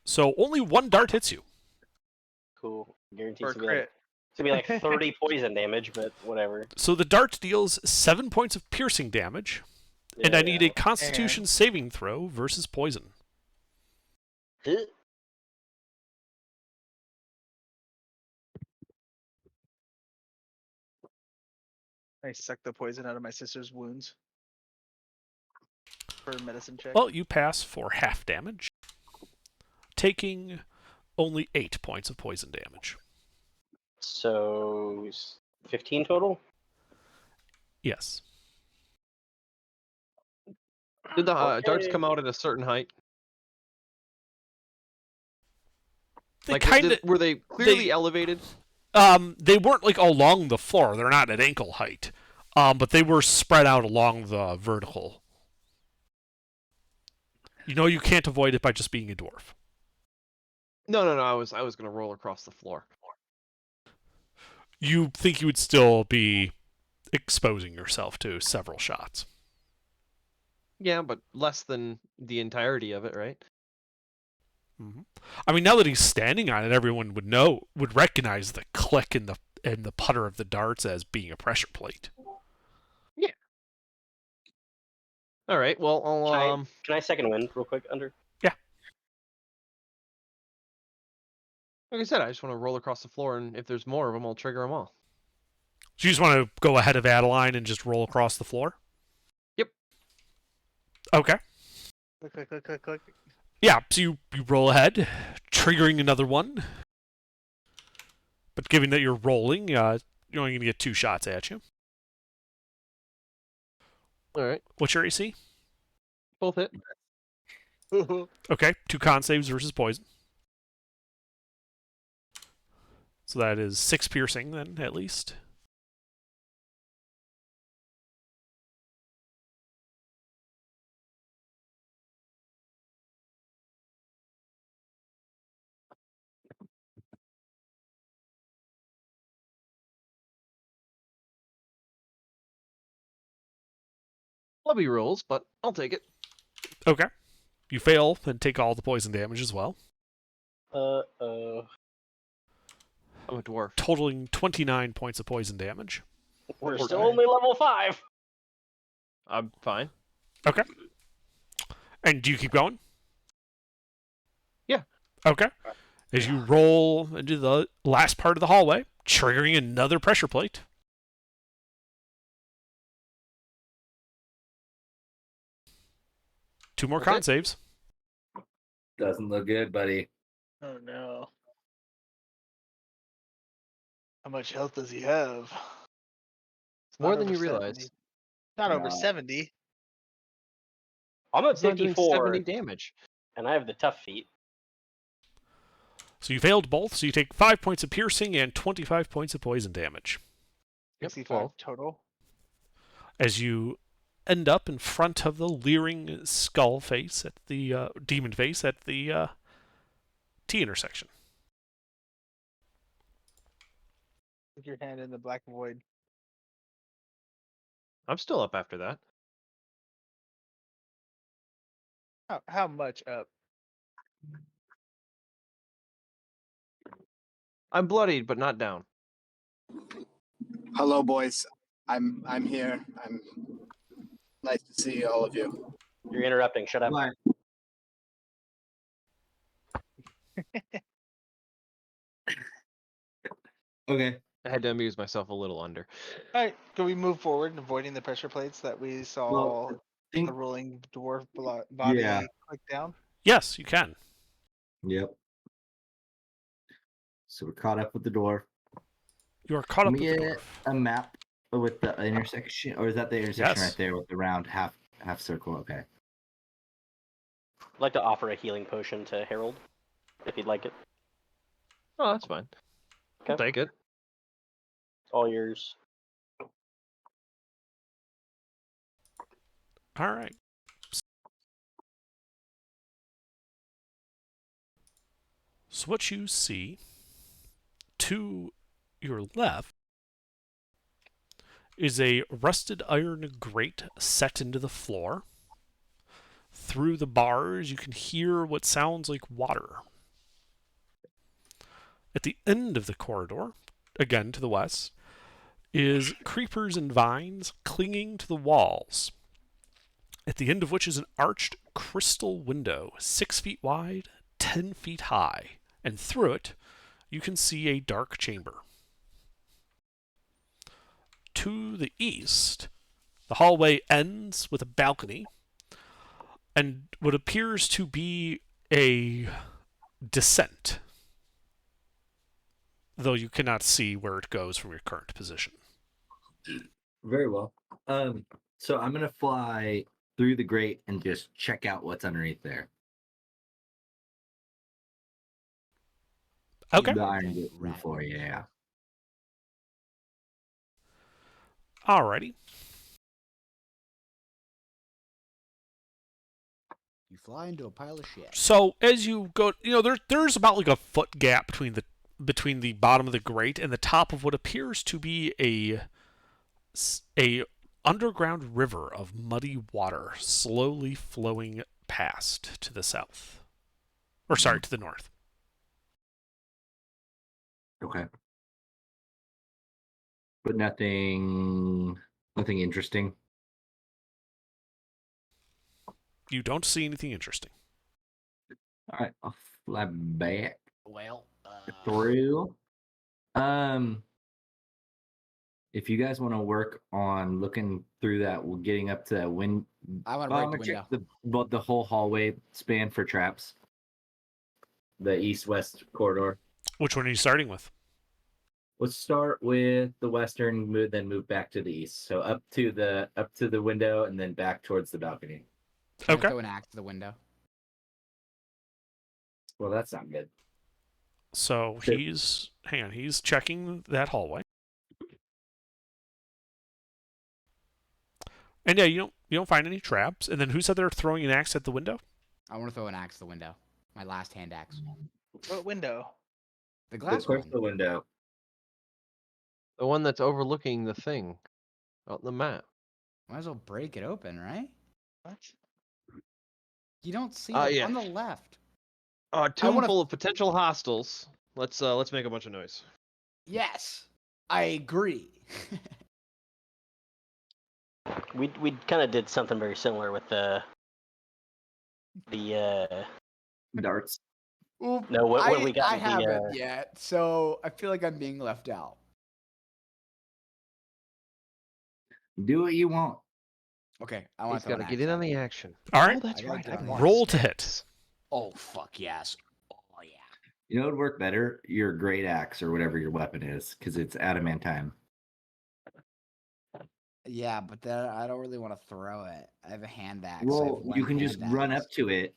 So only one dart hits you. Cool. Guaranteed For a to be like, crit. it's gonna be like 30 poison damage, but whatever. So the dart deals 7 points of piercing damage, and I need a Constitution saving throw versus poison. Huh? I sucked the poison out of my sister's wounds. For a medicine check. Well, you pass for half damage, taking only 8 points of poison damage. So 15 total. Yes. Did the darts Okay. come out at a certain height? They Like, kind of were they clearly elevated? they weren't like along the floor. They're not at ankle height. But they were spread out along the vertical. You know you can't avoid it by just being a dwarf. No. I was gonna roll across the floor. You think you would still be exposing yourself to several shots. Yeah, but less than the entirety of it, right? Mm-hmm. I mean, now that he's standing on it, everyone would recognize the click and the putter of the darts as being a pressure plate. Yeah. All right. Well, I'll Can I second wind real quick under? like I said, I just want to roll across the floor, and if there's more of them, I'll trigger them all. So you just want to go ahead of Adeline and just roll across the floor? Yep. Okay. Click. Yeah, so you roll ahead, triggering another one. But given that you're rolling, you're only going to get 2 shots at you. All right. What's your AC? Both hit. Okay, 2 con saves versus poison. So that is 6 piercing then, at least. Clubby rolls, but I'll take it. Okay. You fail and take all the poison damage as well, I'm a dwarf. totaling 29 points of poison damage. We're Poor still guy. only level 5. I'm fine. Okay. And do you keep going? Yeah. Okay. As you roll into the last part of the hallway, triggering another pressure plate. Two more con Okay. saves. Doesn't look good, buddy. Oh no. How much health does he have? It's More not than you over realize. 70. Not over No. 70. I'm at It's not doing 54, 70 damage. and I have the tough feat. So you failed both, so you take 5 points of piercing and 25 points of poison damage. Yep, 65 well. total. As you end up in front of the leering skull face at the demon face at the T intersection. Stick your hand in the black void. I'm still up after that. How much up? I'm bloodied, but not down. Hello, boys. I'm here. I'm nice to see all of you. You're interrupting. Shut up. Why? Okay. I had to amuse myself a little under. Alright, can we move forward, avoiding the pressure plates that we saw Well, think, the rolling dwarf body Yeah. click down? Yes, you can. yep. So we're caught up with the dwarf. You are caught up Can we with the get dwarf. a map with the intersection, or is that the intersection Yes. right there with the round half circle? Okay. I'd like to offer a healing potion to Harold, if he'd like it. Oh, that's fine. I'll Okay. take it. All yours. All right. So what you see to your left is a rusted iron grate set into the floor. Through the bars, you can hear what sounds like water. At the end of the corridor, again to the west, is creepers and vines clinging to the walls, at the end of which is an arched crystal window, 6 feet wide, 10 feet high, and through it you can see a dark chamber. To the east, the hallway ends with a balcony and what appears to be a descent, though you cannot see where it goes from your current position. Very well. So I'm gonna fly through the grate and just check out what's underneath there. Okay. The iron Okay, gate right. before, yeah. Alrighty. You fly into a pile of shit. So as you go, there's about like a foot gap between the bottom of the grate and the top of what appears to be a underground river of muddy water slowly flowing past to the south. Or sorry, to the north. Okay. But nothing interesting. You don't see anything interesting. All right, I'll fly back Well, through. If you guys want to work on looking through that, we're getting up to that wind. I want to I'm break the gonna window. check the whole hallway span for traps. The east-west corridor. Which one are you starting with? Let's start with the western, then move back to the east. So up to the window, and then back towards the balcony. Can I Okay. throw an axe to the window? Well, that's not good. So Sure. he's checking that hallway. And yeah, you don't find any traps. And then who said they're throwing an axe at the window? I want to throw an axe to the window. My last hand axe. What window? The glass Of course, one. the window. The one that's overlooking the thing on the map. Might as well break it open, right? What? You don't see Ah, it yeah. on the left. Tomb wanna- full of potential hostiles. Let's make a bunch of noise. Yes, I agree. We kind of did something very similar with the Darts. Oop, No, what we got I in the, haven't yet, so I feel like I'm being left out. Do what you want. Okay, I want He's to throw got to an get axe in at on the it. action. All right. Oh, that's I gotta right. get I on want one. Roll to hit. stats. Oh fuck yes! Oh yeah. You know what would work better? Your great axe or whatever your weapon is, because it's adamantine. Yeah, but then I don't really want to throw it. I have a hand axe. I have Well, you one can just hand run axe. up to it.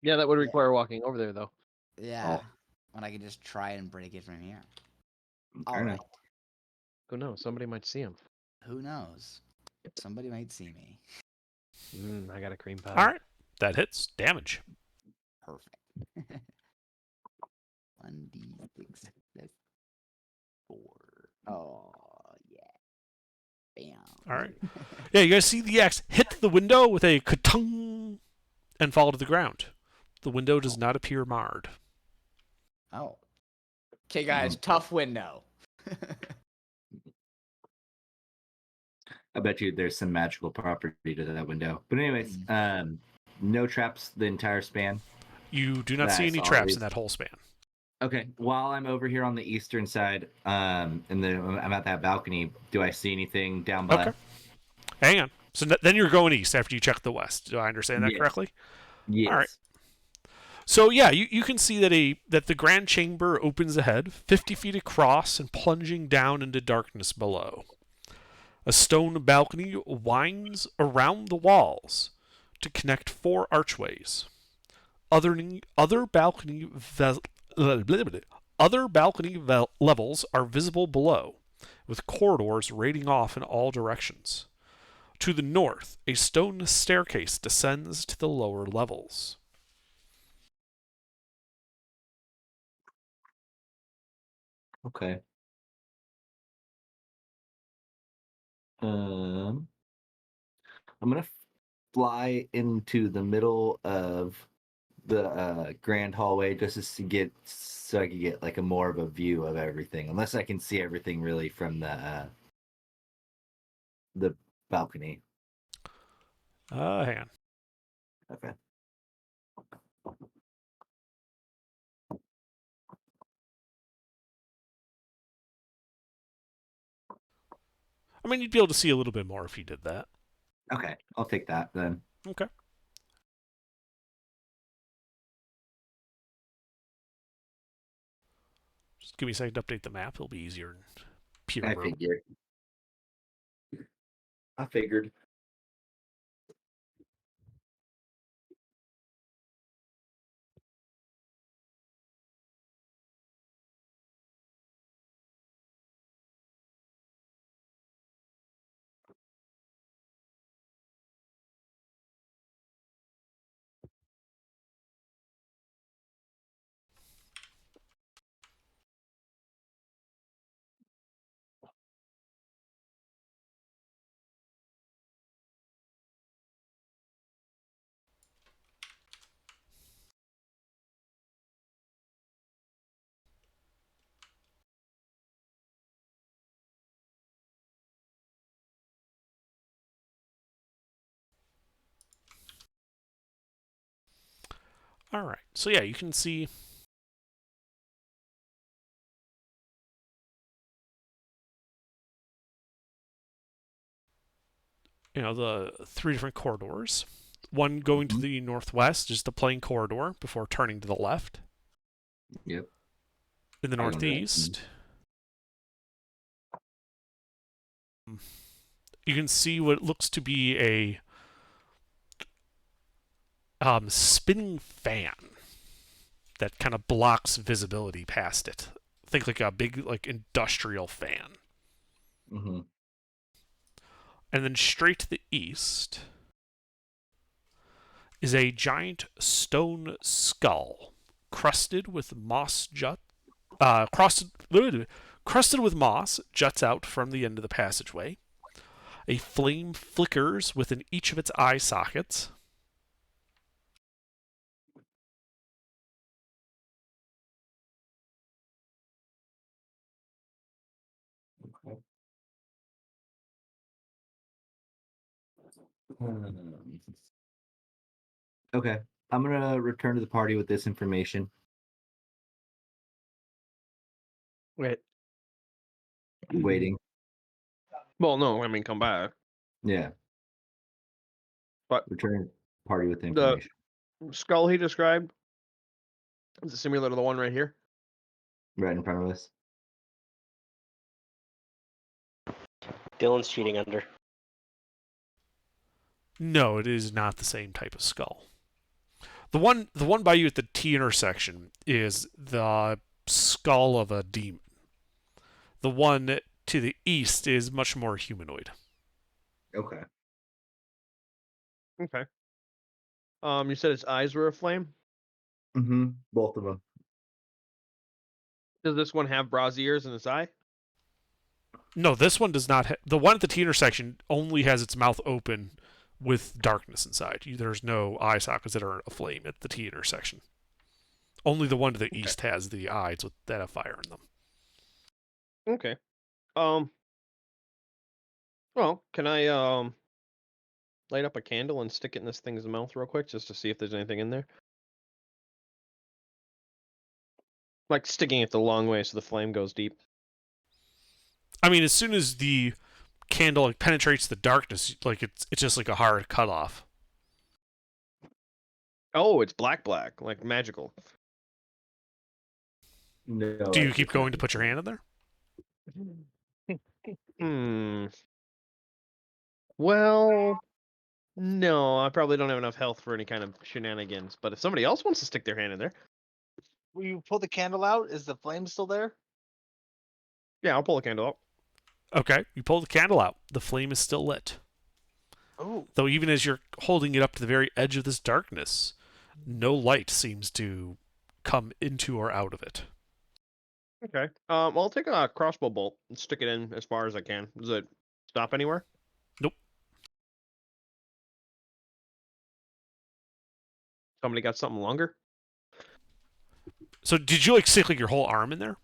Yeah, that would Yeah. require walking over there, though. Yeah, when I can just try and break it from here. Fair All enough. right. Who knows? Somebody might see him. Who knows? Somebody might see me. I got a cream pie. All right. That hits. Damage. Perfect. 1d6 plus 4. Oh yeah. Bam. All right. Yeah, you guys see the axe hit the window with a ka-tung and fall to the ground. The window does not appear marred. Oh. Okay, guys. Tough window. I bet you there's some magical property to that window. But anyways, no traps the entire span. You do not see That's any traps always- in that whole span. Okay, while I'm over here on the eastern side, and I'm at that balcony, do I see anything down below? Okay. Hang on. So then you're going east after you check the west. Do I understand that Yes. correctly? Yes. All right. So yeah, you can see that the grand chamber opens ahead, 50 feet across and plunging down into darkness below. A stone balcony winds around the walls to connect 4 archways. Other balcony levels are visible below, with corridors radiating off in all directions. To the north, a stone staircase descends to the lower levels. Okay. I'm gonna fly into the middle of the grand hallway just to get so I can get like a more of a view of everything. Unless I can see everything really from the balcony. Hang on. Okay. I mean, you'd be able to see a little bit more if you did that. Okay, I'll take that then. Okay. Just give me a second to update the map. It'll be easier in pure I verbal. figured. I figured. All right. So yeah, you can see the three different corridors. One going to the northwest, just a plain corridor before turning to the left. Yep. In the I know that. northeast, you can see what looks to be a spinning fan that kind of blocks visibility past it. Think like a big industrial fan. Mm-hmm. And then straight to the east is a giant stone skull crusted with moss crusted with moss juts out from the end of the passageway. A flame flickers within each of its eye sockets. Okay. Okay. I'm gonna return to the party with this information. Wait. Waiting. Well, no, I mean come back. Yeah. But Return party with the the information. skull he described is it similar to the one right here? Right in front of us. Dylan's cheating under. No, it is not the same type of skull. The one by you at the T intersection is the skull of a demon. The one to the east is much more humanoid. Okay. Okay. You said its eyes were aflame? Mm-hmm. Both of them. Does this one have braziers in its eye? No, this one does not. The one at the T intersection only has its mouth open with darkness inside. There's no eye sockets that are aflame at the T intersection. Only the one to the east has the eyes that have fire in them. Okay. Well, can I light up a candle and stick it in this thing's mouth real quick just to see if there's anything in there? Like sticking it the long way so the flame goes deep. I mean, as soon as the candle penetrates the darkness, it's just like a hard cutoff. Oh, it's black, like magical. No. Do you keep going to put your hand in there? Well, no, I probably don't have enough health for any kind of shenanigans. But if somebody else wants to stick their hand in there, When you pull the candle out, is the flame still there? yeah, I'll pull a candle out. Okay, you pull the candle out. The flame is still lit. Oh, Though even as you're holding it up to the very edge of this darkness, no light seems to come into or out of it. Okay. I'll take a crossbow bolt and stick it in as far as I can. Is it Stop anywhere? Nope. Somebody got something longer? So did you like stick like your whole arm in there?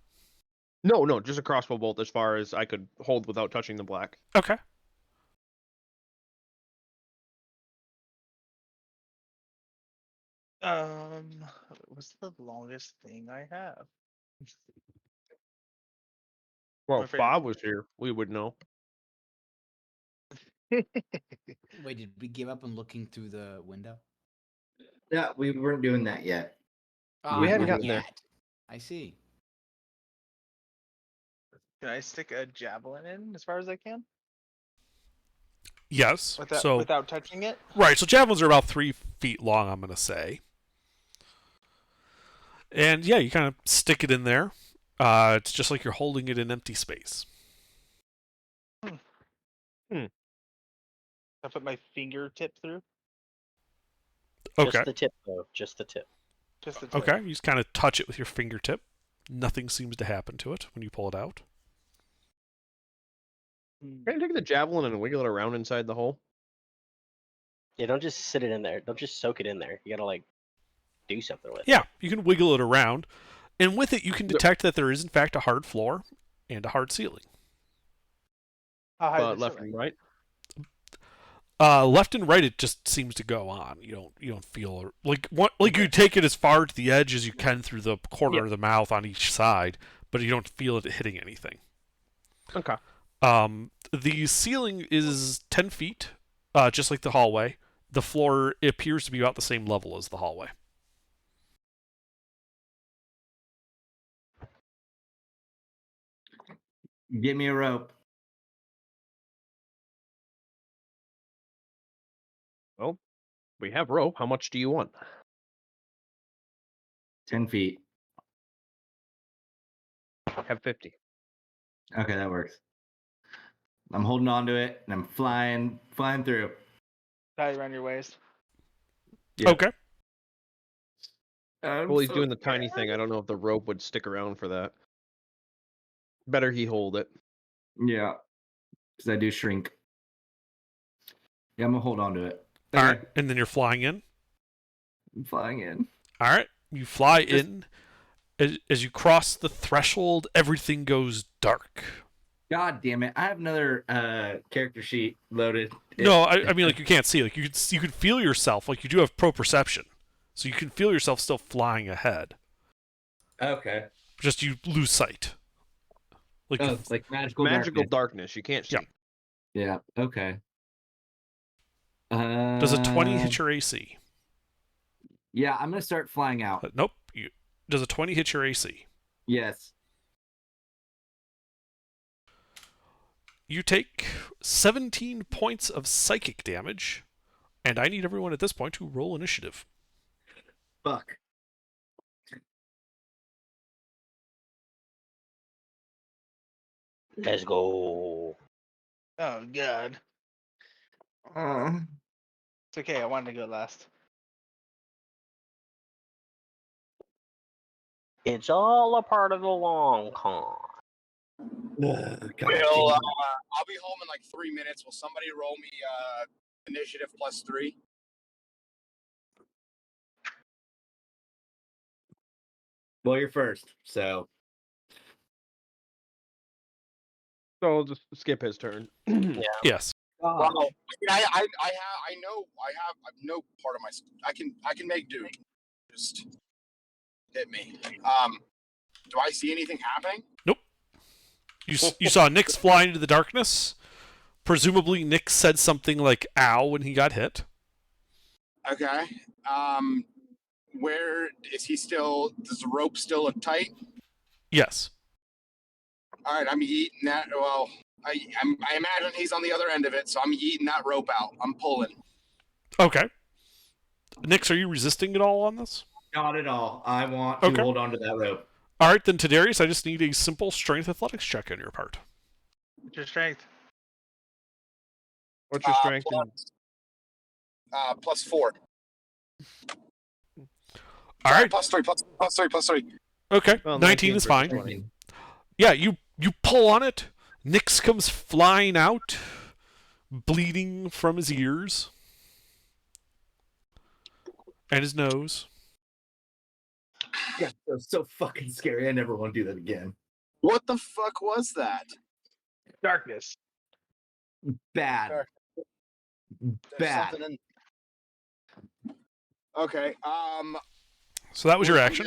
No, just a crossbow bolt as far as I could hold without touching the black. Okay. What's the longest thing I have? Well, I'm if afraid- Bob was here, we would know. Wait, did we give up on looking through the window? Yeah, we weren't doing that yet. We hadn't not gotten there. yet. I see. Can I stick a javelin in as far as I can Yes. without touching it? Right, so javelins are about 3 feet long, I'm going to say. And yeah, you kind of stick it in there. It's just like you're holding it in empty space. I put my fingertip through. Okay. Just the tip, though. Just the tip. Just the tip. Okay, you just kind of touch it with your fingertip. Nothing seems to happen to it when you pull it out. Can I take the javelin and wiggle it around inside the hole? Yeah, don't just sit it in there. Don't just soak it in there. You gotta like do something with it. Yeah, you can wiggle it around. And with it, you can detect that there is, in fact, a hard floor and a hard ceiling. How high is the Left ceiling? and right? Left and right, it just seems to go on. You don't feel like you take it as far to the edge as you can through the corner of the mouth on each side, but you don't feel it hitting anything. Okay. The ceiling is 10 feet, just like the hallway. The floor appears to be about the same level as the hallway. Give me a rope. Well, we have rope. How much do you want? 10 feet. Have 50. Okay, that works. I'm holding on to it and I'm flying through. Tie it around your waist. Yeah. Okay. Well, he's doing the tiny thing. I don't know if the rope would stick around for that. Better he hold it. Yeah, because I do shrink. Yeah, I'm gonna hold on to it. All right, and then you're flying in. I'm flying in. All right, you fly in. As you cross the threshold, everything goes dark. God damn it! I have another character sheet loaded. No, I mean, like, you can't see. Like, you could feel yourself. Like, you do have proprioception, so you can feel yourself still flying ahead. Okay. Just you lose sight. Like, Oh, it's like magical darkness. You can't see. Yeah. Yeah. Okay. Does a 20 hit your AC? Yeah, I'm gonna start flying out. Nope. Does a 20 hit your AC? Yes. You take 17 points of psychic damage, and I need everyone at this point to roll initiative. Fuck. Let's go. Oh god. It's okay. I wanted to go last. It's all a part of the long con. Well, I'll be home in like 3 minutes. Will somebody roll me initiative +3? Well, you're first, so. So I'll just skip his turn. Yes. Well, I mean, I know part of my. I can make do. Just hit me. Do I see anything happening? Nope. You saw Nyx fly into the darkness. Presumably, Nyx said something like "ow" when he got hit. Okay. Where is he still? Does the rope still look tight? Yes. All right, I'm yeeting that. Well, I imagine he's on the other end of it, so I'm yeeting that rope out. I'm pulling. Okay. Nyx, are you resisting at all on this? Not at all. I want to hold on to that rope. All right, then, Tadarius, I just need a simple strength athletics check on your part. What's your strength? What's your strength? +4. All right. +3. Okay. Well, 19 is fine. 20. Yeah, you pull on it, Nyx comes flying out, bleeding from his ears and his nose. God, that was so fucking scary. I never want to do that again. What the fuck was that? Darkness. Bad. Sure. There's Bad. something in- Okay. So that was your well, action.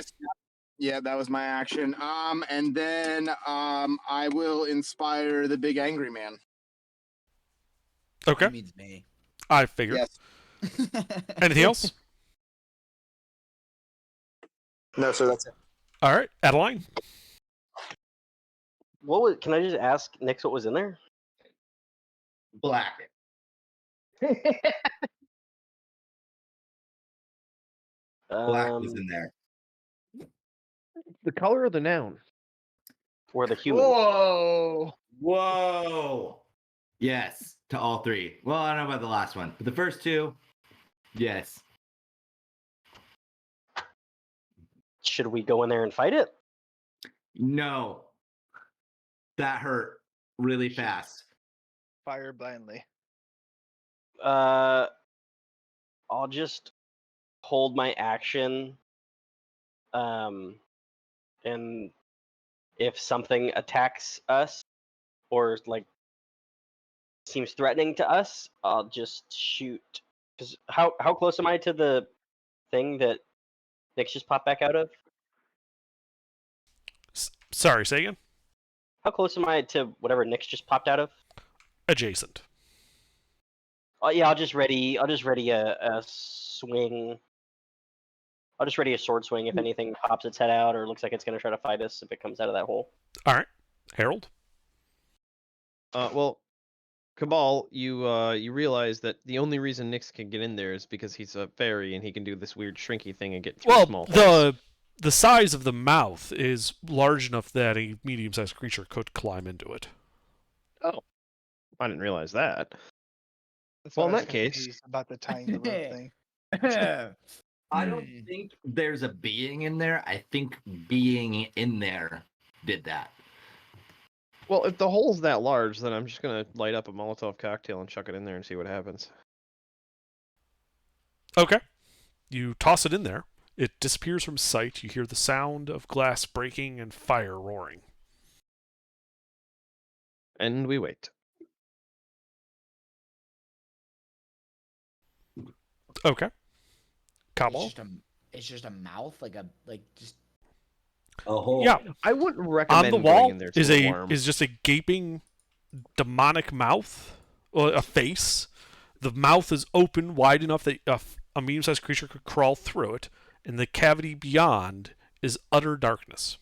Yeah, that was my action. And then I will inspire the big angry man. Okay, That means me. I figured. Yes. Anything else? No, sir. That's it. All right, Adeline. What was? Can I just ask Nyx what was in there? Black. Black was in there. The color of the noun. For the human. Whoa! Whoa. Yes, to all three. Well, I don't know about the last one, but the first two, yes. Should we go in there and fight it? No. That hurt really fast. Fire blindly. I'll just hold my action. And if something attacks us or like seems threatening to us, I'll just shoot. Because how close am I to the thing that Nyx just popped back out of? Sorry, say again. How close am I to whatever Nyx just popped out of? Adjacent. Oh yeah, I'll just ready a swing. I'll just ready a sword swing if anything pops its head out or looks like it's gonna try to fight us if it comes out of that hole. All right, Harold. Well, Cabal, you realize that the only reason Nyx can get in there is because he's a fairy and he can do this weird shrinky thing and get through Well, small holes. the size of the mouth is large enough that a medium-sized creature could climb into it. Oh, I didn't realize that. That's Well, why in I was that case- confused about the tying the rope thing. I don't think there's a being in there. I think being in there did that. Well, if the hole's that large, then I'm just gonna light up a Molotov cocktail and chuck it in there and see what happens. Okay. You toss it in there. It disappears from sight. You hear the sound of glass breaking and fire roaring. And we wait. Okay. Kamal? It's just a mouth, just A hole. Yeah. I wouldn't On recommend the going wall in there is to alarm. just a gaping demonic mouth, well, a face. The mouth is open wide enough that a medium-sized creature could crawl through it, and the cavity beyond is utter darkness.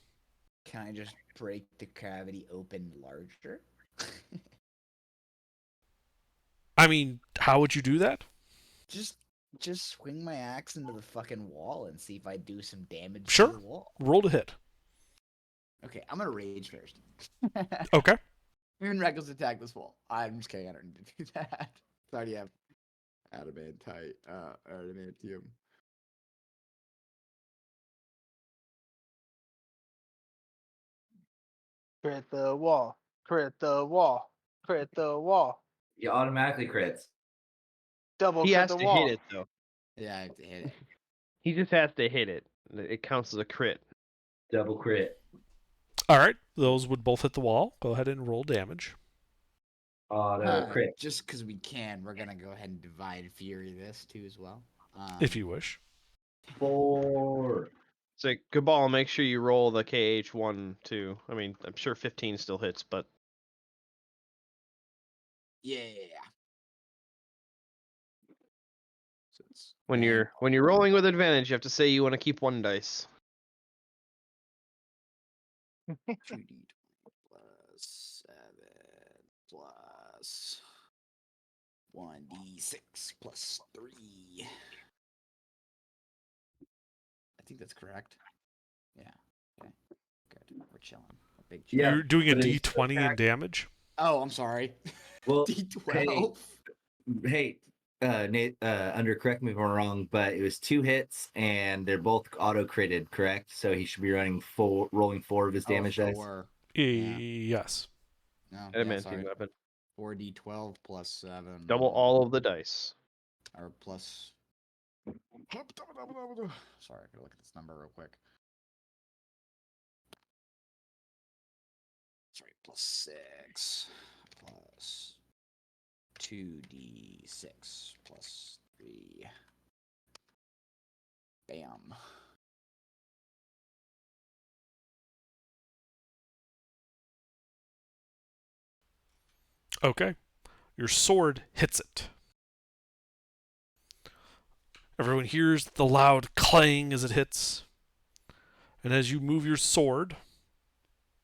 Can I just break the cavity open larger? I mean, how would you do that? Just swing my axe into the fucking wall and see if I do some damage Sure. to the wall. Roll to hit. Okay, I'm gonna rage first. Okay. Even reckless attack this wall. I'm just kidding. I don't need to do that. I already have adamantium. Crit the wall. Crit the wall. Crit the wall. He automatically crits. Double He crit has the to wall. hit it though. Yeah, I have to hit it. He just has to hit it. It counts as a crit. Double crit. All right. Those would both hit the wall. Go ahead and roll damage. Auto crit. Just because we can, we're gonna go ahead and divide Fury this too as well. If you wish. 4. So Cabal, make sure you roll the KH1 too. I mean, I'm sure 15 still hits, but Yeah. so it's, when you're rolling with advantage, you have to say you want to keep one dice. 2d20 plus 7 plus 1d6 plus 3. I think that's correct. Yeah. Okay. Good. We're chilling. A big chill. Yeah, You're doing a but it's D20 in attack- damage. Oh, I'm sorry. Well, D12. hey, Nate, under correct me if I'm wrong, but it was 2 hits and they're both auto critted, correct? So he should be rolling 4 of his damage dice. 4. Yes. No, Adamantine weapon. 4d12 plus 7. Double all of the dice. Or plus. Sorry, I gotta look at this number real quick. Sorry, plus 6 plus 2d6 plus 3. Bam. Okay. Your sword hits it. Everyone hears the loud clang as it hits. And as you move your sword,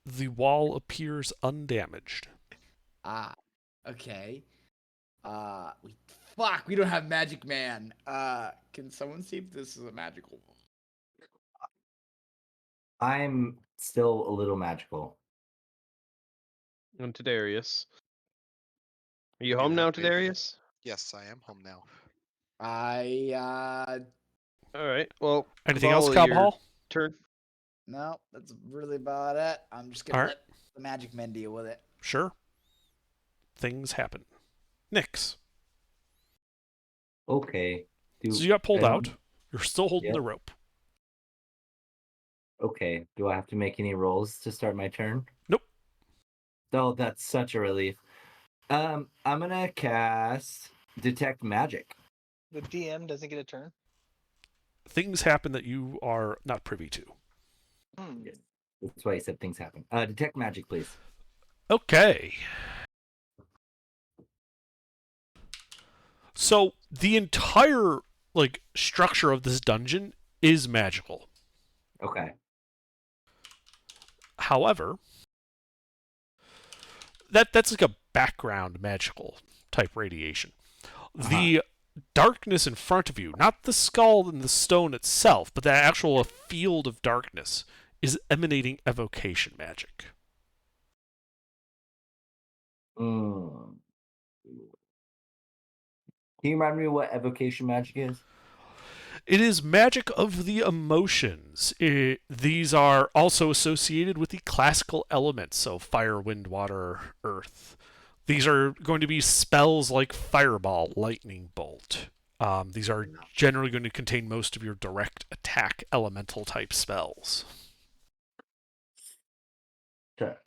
the wall appears undamaged. Ah, okay. We don't have Magic Man. Can someone see if this is a magical? I'm still a little magical. And Tadarius. Are you home now, Tadarius? Yes, I am home now. All right. Well, Anything else, Kabal, your Cabal? turn. No, that's really about it. I'm just gonna All right. let the Magic Man deal with it. Sure. Things happen. Nyx. Okay. So you got pulled um, out. You're still holding Yep. the rope. Okay. Do I have to make any rolls to start my turn? Nope. Oh, that's such a relief. I'm gonna cast Detect Magic. The DM doesn't get a turn. Things happen that you are not privy to. Hmm. That's why I said things happen. Detect Magic, please. Okay. So the entire structure of this dungeon is magical. Okay. However, that's like a background magical type radiation. The darkness in front of you, not the skull and the stone itself, but the actual field of darkness, is emanating evocation magic. Can you remind me what evocation magic is? It is magic of the emotions. These are also associated with the classical elements, so fire, wind, water, earth. These are going to be spells like Fireball, Lightning Bolt. These are generally going to contain most of your direct attack elemental type spells. Sure.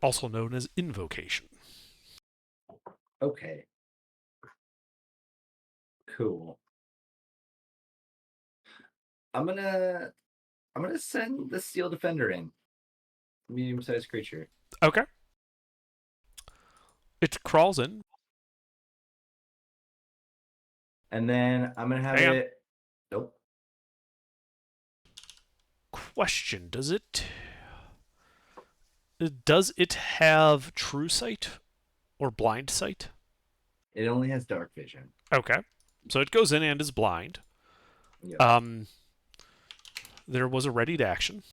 Also known as invocation. Okay. Cool. I'm gonna send the Steel Defender in. Medium-sized creature. Okay. It crawls in. And then I'm gonna have Hang on. it. Nope. Question: Does it have true sight or blind sight? It only has dark vision. Okay. So it goes in and is blind. Yep. There was a ready to action.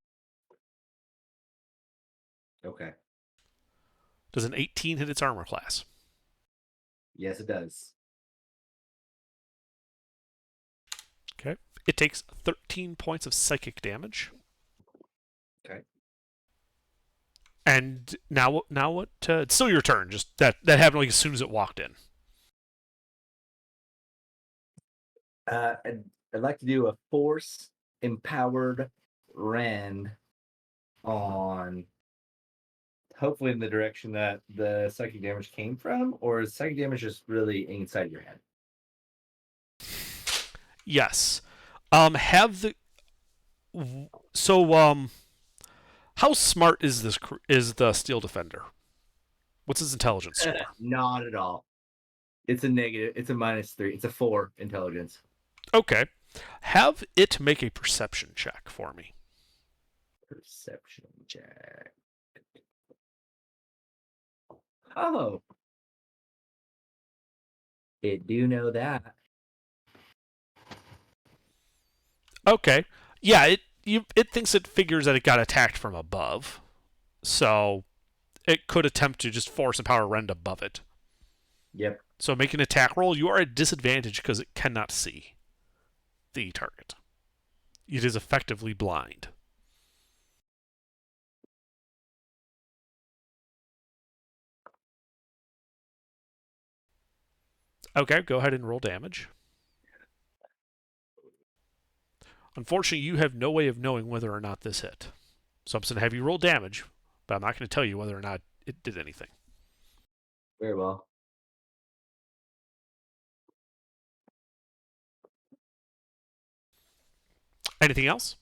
Okay. Does an 18 hit its armor class? Yes, it does. Okay. It takes 13 points of psychic damage. Okay. And now what? It's still your turn. Just that happened as soon as it walked in. I'd like to do a force empowered rend on, hopefully in the direction that the psychic damage came from, or is psychic damage just really inside your head? Yes. How smart is the Steel Defender? What's his intelligence score? Not at all. It's a negative. It's a -3. It's a 4 intelligence. Okay. Have it make a perception check for me. Perception check. Oh. It do know that. Okay. Yeah, it thinks it figures that it got attacked from above. So it could attempt to just force and power rend above it. Yep. So make an attack roll. You are at disadvantage because it cannot see the target. It is effectively blind. Okay, go ahead and roll damage. Unfortunately, you have no way of knowing whether or not this hit. So I'm going to have you roll damage, but I'm not going to tell you whether or not it did anything. Very well. Anything else?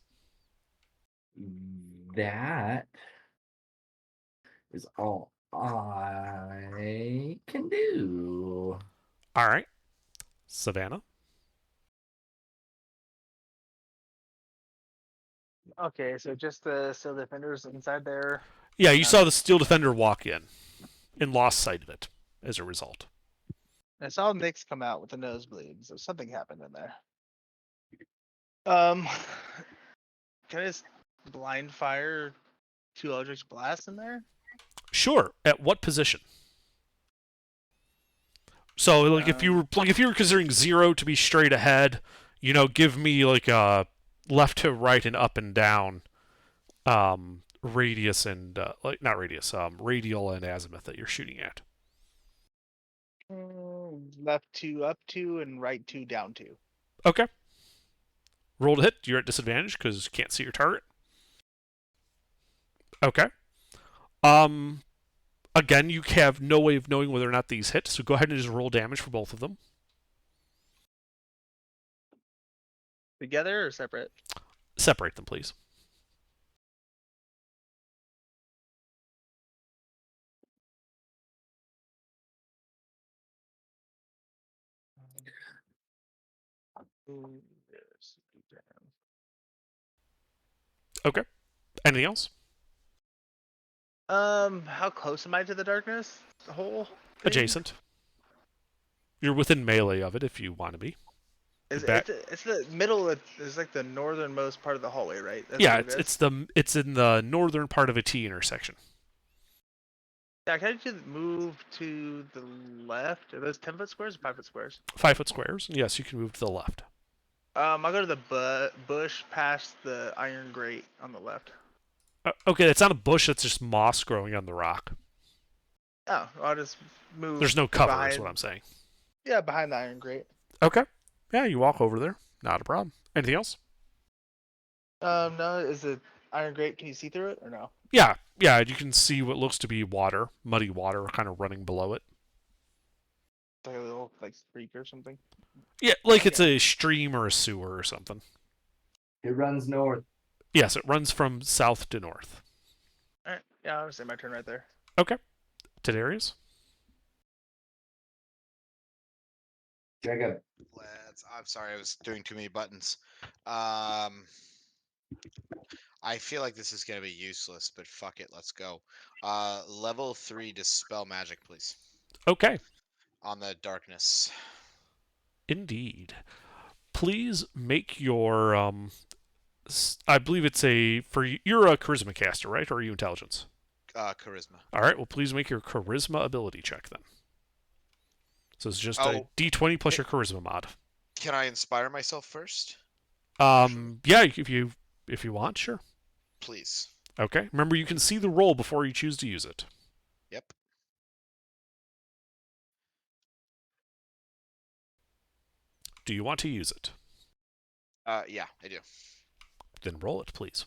That is all I can do. All right. Savannah. Okay, so just the Steel Defenders inside there. Yeah, you saw the Steel Defender walk in and lost sight of it as a result. I saw Nyx come out with a nosebleed, so something happened in there. Can I just blind fire 2 Eldritch Blasts in there? Sure. At what position? So, like, if you were considering 0 to be straight ahead, give me like a left to right and up and down, radius and not radius, radial and azimuth that you're shooting at. Left 2, up 2, and right 2, down 2. Okay. Roll to hit. You're at disadvantage because you can't see your target. Okay. Again, you have no way of knowing whether or not these hit, so go ahead and just roll damage for both of them. Together or separate? Separate them, please. Okay. Anything else? How close am I to the darkness? The hole? thing? Adjacent. You're within melee of it if you want to be. It's back- the middle. It's like the northernmost part of the hallway, right? That's Yeah, what it is? it's in the northern part of a T intersection. Yeah, can I just move to the left? Are those 10-foot squares or 5-foot squares? 5-foot squares. Yes, you can move to the left. I'll go to the bush past the iron grate on the left. Okay, that's not a bush. That's just moss growing on the rock. Oh, I'll just move. There's no cover, behind, is what I'm saying. Yeah, behind the iron grate. Okay. Yeah, you walk over there. Not a problem. Anything else? No, is it iron grate? Can you see through it or no? Yeah, you can see what looks to be water, muddy water, kind of running below it. Like a little creek or something. Yeah, like it's a stream or a sewer or something. It runs north. Yes, it runs from south to north. All right. Yeah, I'll say my turn right there. Okay. Tadarius? Jacob. I'm sorry, I was doing too many buttons. I feel like this is gonna be useless, but fuck it, let's go. Level 3 dispel magic, please. Okay. On the darkness. Indeed. Please make your I believe it's you're a charisma caster, right? Or are you intelligence? Charisma. All right. Well, please make your charisma ability check then. So it's just a Oh. D20 plus your charisma mod. Can I inspire myself first? Yeah, if you want, sure. Please. Okay. Remember, you can see the roll before you choose to use it. Yep. Do you want to use it? Yeah, I do. Then roll it, please.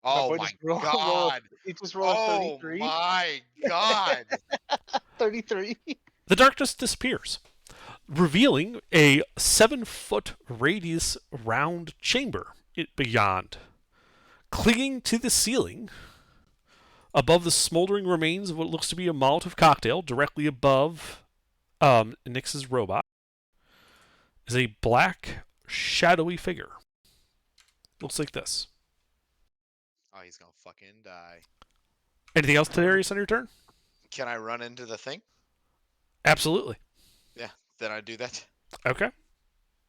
Oh boy my just rolled- god! You just rolled a Oh 33. my god! 33. The darkness disappears, revealing a 7-foot radius round chamber beyond. Clinging to the ceiling, above the smoldering remains of what looks to be a Molotov cocktail, directly above Nyx's robot, is a black, shadowy figure. Looks like this. Oh, he's gonna fucking die. Anything else, Tadarius, on your turn? Can I run into the thing? Absolutely. Yeah, then I do that. Okay.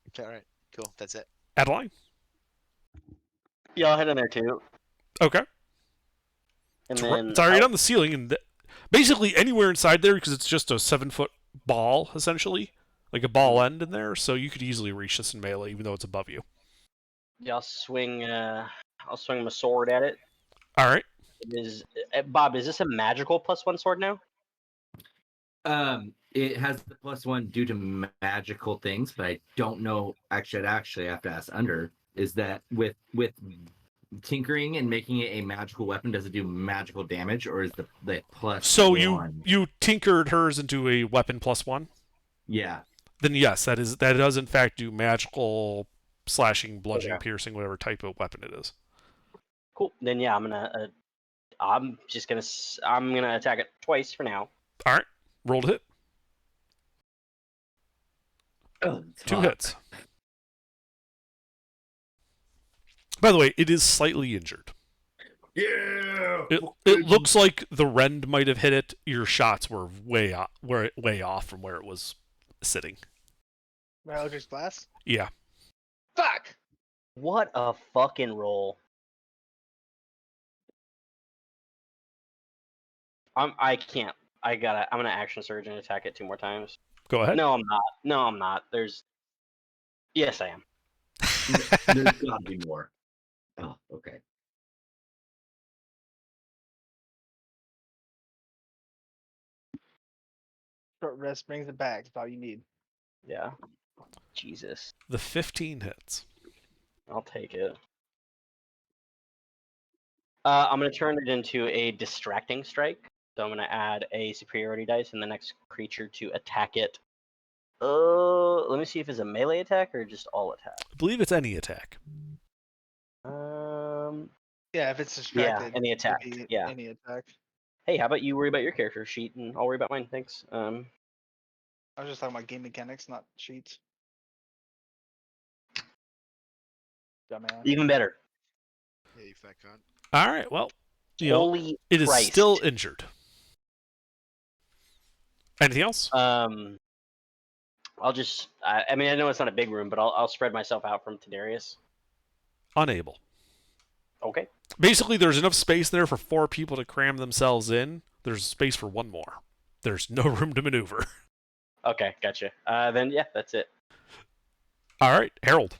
Okay, alright. Cool. That's it. Adeline? Yeah, I'll head in there too. Okay. And It's, then it's already on the ceiling, and basically anywhere inside there, because it's just a 7-foot ball, essentially. Like a ball end in there, so you could easily reach this in melee, even though it's above you. Yeah, I'll swing my sword at it. All right. Is Bob? Is this a magical +1 sword now? It has the +1 due to magical things, but I don't know. Actually, I have to ask Under. Is that with tinkering and making it a magical weapon, does it do magical damage, or is the +1? So you tinkered hers into a weapon +1? Yeah. Then yes, that does in fact do magical slashing, bludgeoning, Okay. piercing, whatever type of weapon it is. Cool. Then yeah, I'm gonna attack it twice for now. All right, roll to hit. Oh, 2 hits. By the way, it is slightly injured. Yeah. It looks like the rend might have hit it. Your shots were way off from where it was sitting. My Eldritch Blast. Yeah. Fuck. What a fucking roll! I can't. I'm gonna action surge and attack it 2 more times. Go ahead. No, I'm not. No, I'm not. Yes, I am. There's gotta be more. Oh, okay. Short rest brings it back. That's all you need. Yeah. Jesus. The 15 hits. I'll take it. I'm gonna turn it into a distracting strike. So I'm gonna add a superiority dice and the next creature to attack it. Let me see if it's a melee attack or just all attack. I believe it's any attack. Yeah, if it's distracted. any attack, it'd be yeah. Any attack. Hey, how about you worry about your character sheet and I'll worry about mine. Thanks. I was just talking about game mechanics, not sheets. Dumbass. Even better. Yeah, you fat cunt. All right. Well, you know, Holy it is Christ. still injured. Anything else? I'll just. I mean, I know it's not a big room, but I'll spread myself out from Tadarius. Unable. Okay. Basically, there's enough space there for 4 people to cram themselves in. There's space for 1 more. There's no room to maneuver. Okay, gotcha. Then yeah, that's it. All right, Harold.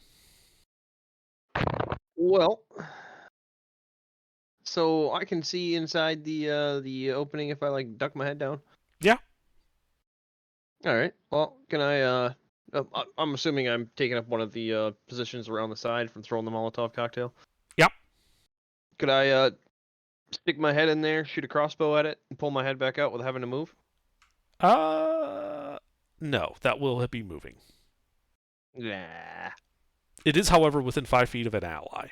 Well, so I can see inside the opening if I like duck my head down. Yeah. All right. Well, can I? I'm assuming I'm taking up one of the positions around the side from throwing the Molotov cocktail. Yep. Could I stick my head in there, shoot a crossbow at it, and pull my head back out without having to move? No, that will be moving. Nah. It is, however, within 5 feet of an ally.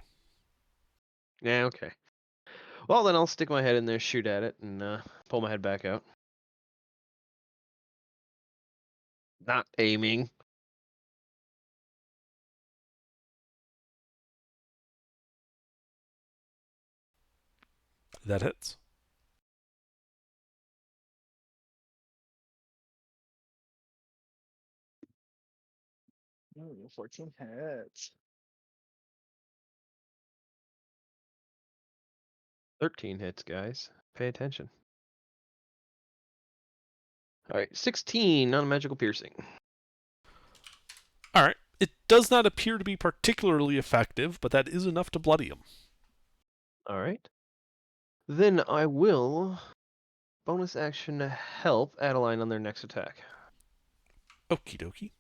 Yeah. Okay. Well, then I'll stick my head in there, shoot at it, and pull my head back out. Not aiming. That hits. Ooh, 14 hits. 13 hits, guys. Pay attention. All right, 16 non-magical piercing. All right. It does not appear to be particularly effective, but that is enough to bloody him. All right. Then I will bonus action to help Adeline on their next attack. Okie dokie.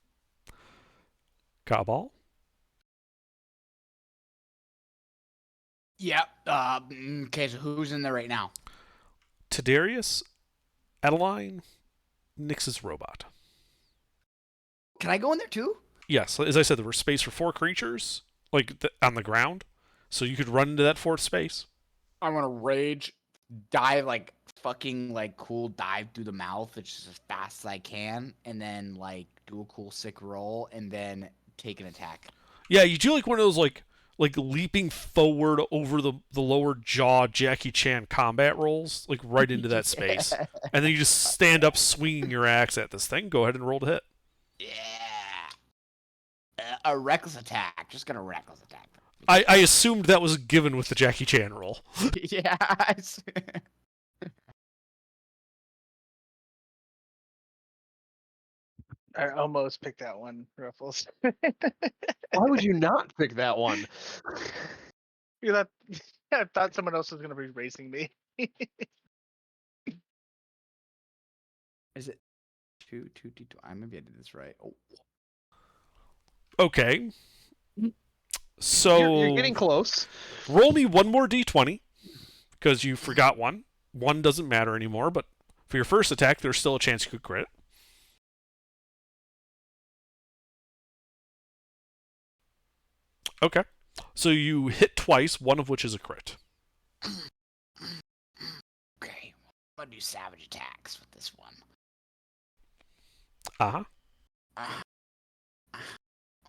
Cabal. Yeah. Okay, so who's in there right now? Tadarius, Adeline, Nyx's robot. Can I go in there too? Yes, as I said, there was space for 4 creatures, on the ground, so you could run into that 4th space. I want to rage, dive fucking cool dive through the mouth, which is as fast as I can, and then do a cool sick roll, and then take an attack. Yeah, you do one of those leaping forward over the lower jaw Jackie Chan combat rolls, right into that space, and then you just stand up swinging your axe at this thing. Go ahead and roll to hit. Yeah. A reckless attack. Just gonna reckless attack. I assumed that was given with the Jackie Chan roll. Yeah. I almost picked that one, Ruffles. Why would you not pick that one? I thought someone else was gonna be racing me. Is it 2d2? Maybe I did this right. Oh, Okay. So You're getting close. roll me one more d20 because you forgot one. One doesn't matter anymore, but for your first attack, there's still a chance you could crit. Okay. So you hit twice, one of which is a crit. okay. I'm gonna do savage attacks with this one. Uh-huh.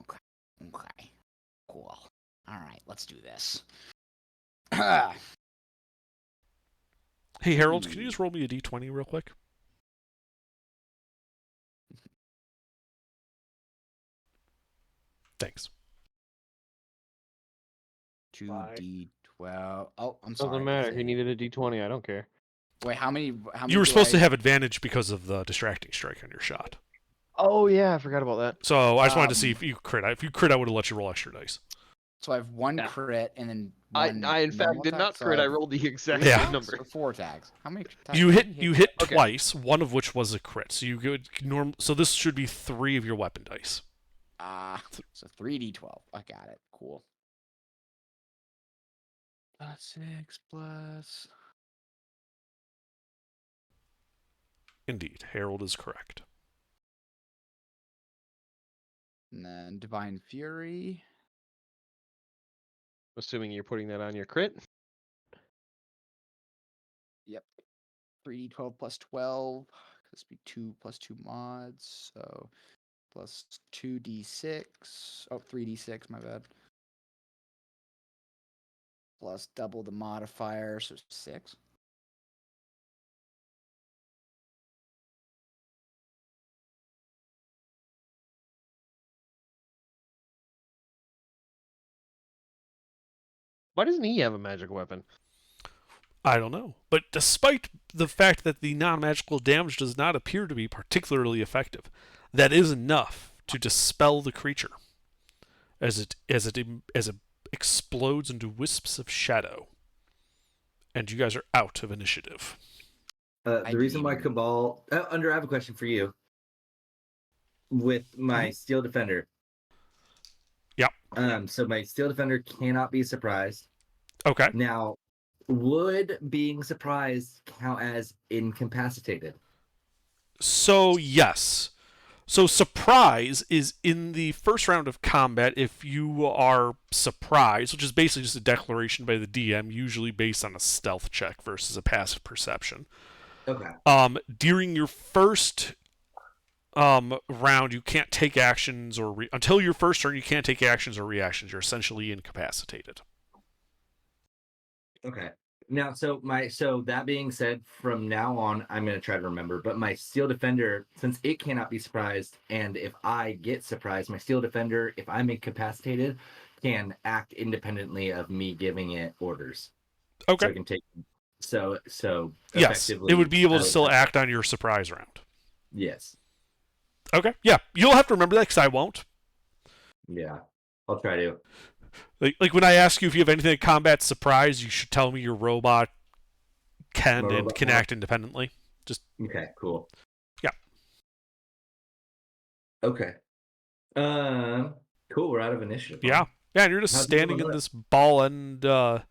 Okay. Okay. Cool. All right, let's do this. Hey, Harold, can you just roll me a d20 real quick? Thanks. 2d12. Oh, I'm sorry. Doesn't matter. He needed a D20. I don't care. Wait, how many? You were supposed to have advantage because of the distracting strike on your shot. Oh yeah, I forgot about that. So I just wanted to see if you crit. If you crit, I would have let you roll extra dice. So I have one Yeah. crit and then I one in fact normal did attack, not so crit. I have rolled the exact Yeah. same number. So 4 attacks. How many attacks? You did hit Okay. twice, one of which was a crit. So you go So this should be 3 of your weapon dice. So 3d12. I got it. Cool. 6 plus. Indeed, Harold is correct. And then Divine Fury. Assuming you're putting that on your crit. Yep. 3d12 plus 12. This would be 2 plus 2 mods. So plus 2d6. Oh, 3d6, my bad. Plus double the modifier, so 6. Why doesn't he have a magic weapon? I don't know. But despite the fact that the non-magical damage does not appear to be particularly effective, that is enough to dispel the creature as it explodes into wisps of shadow. And you guys are out of initiative. The reason why Cabal. Under, I have a question for you. With my Steel Defender. Yep. So my Steel Defender cannot be surprised. Okay. Now, would being surprised count as incapacitated? So, yes. So, surprise is in the first round of combat if you are surprised, which is basically just a declaration by the DM, usually based on a stealth check versus a passive perception. Okay. During your first round, you can't take actions or until your first turn, you can't take actions or reactions. You're essentially incapacitated. Okay. Now, so that being said, from now on, I'm going to try to remember, but my Steel Defender, since it cannot be surprised, and if I get surprised, my Steel Defender, if I'm incapacitated, can act independently of me giving it orders. Okay. So I can take. So yes, it would be able to still act on your surprise round. Yes. Okay. Yeah, you'll have to remember that because I won't. Yeah, I'll try to. Like when I ask you if you have anything in combat surprise, you should tell me your robot can act independently. Just okay, cool. Yeah. Okay. Cool. We're out of initiative. Yeah. Yeah, and you're just standing in this ball end room.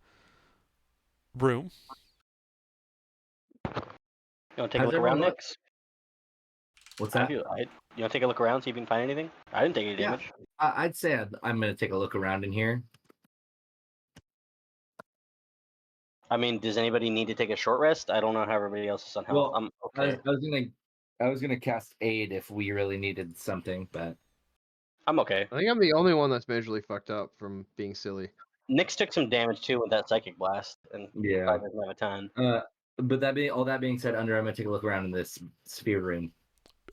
You want to take a look around, Nix? What's that? You want to take a look around, see if you can find anything? I didn't take any damage. I'd say I'm going to take a look around in here. I mean, does anybody need to take a short rest? I don't know how everybody else is on health. Well, I'm okay. I was gonna cast aid if we really needed something, but I'm okay. I think I'm the only one that's majorly fucked up from being silly. Nix took some damage too with that psychic blast, and yeah, probably doesn't have a ton. But all that being said, Under, I'm gonna take a look around in this sphere room.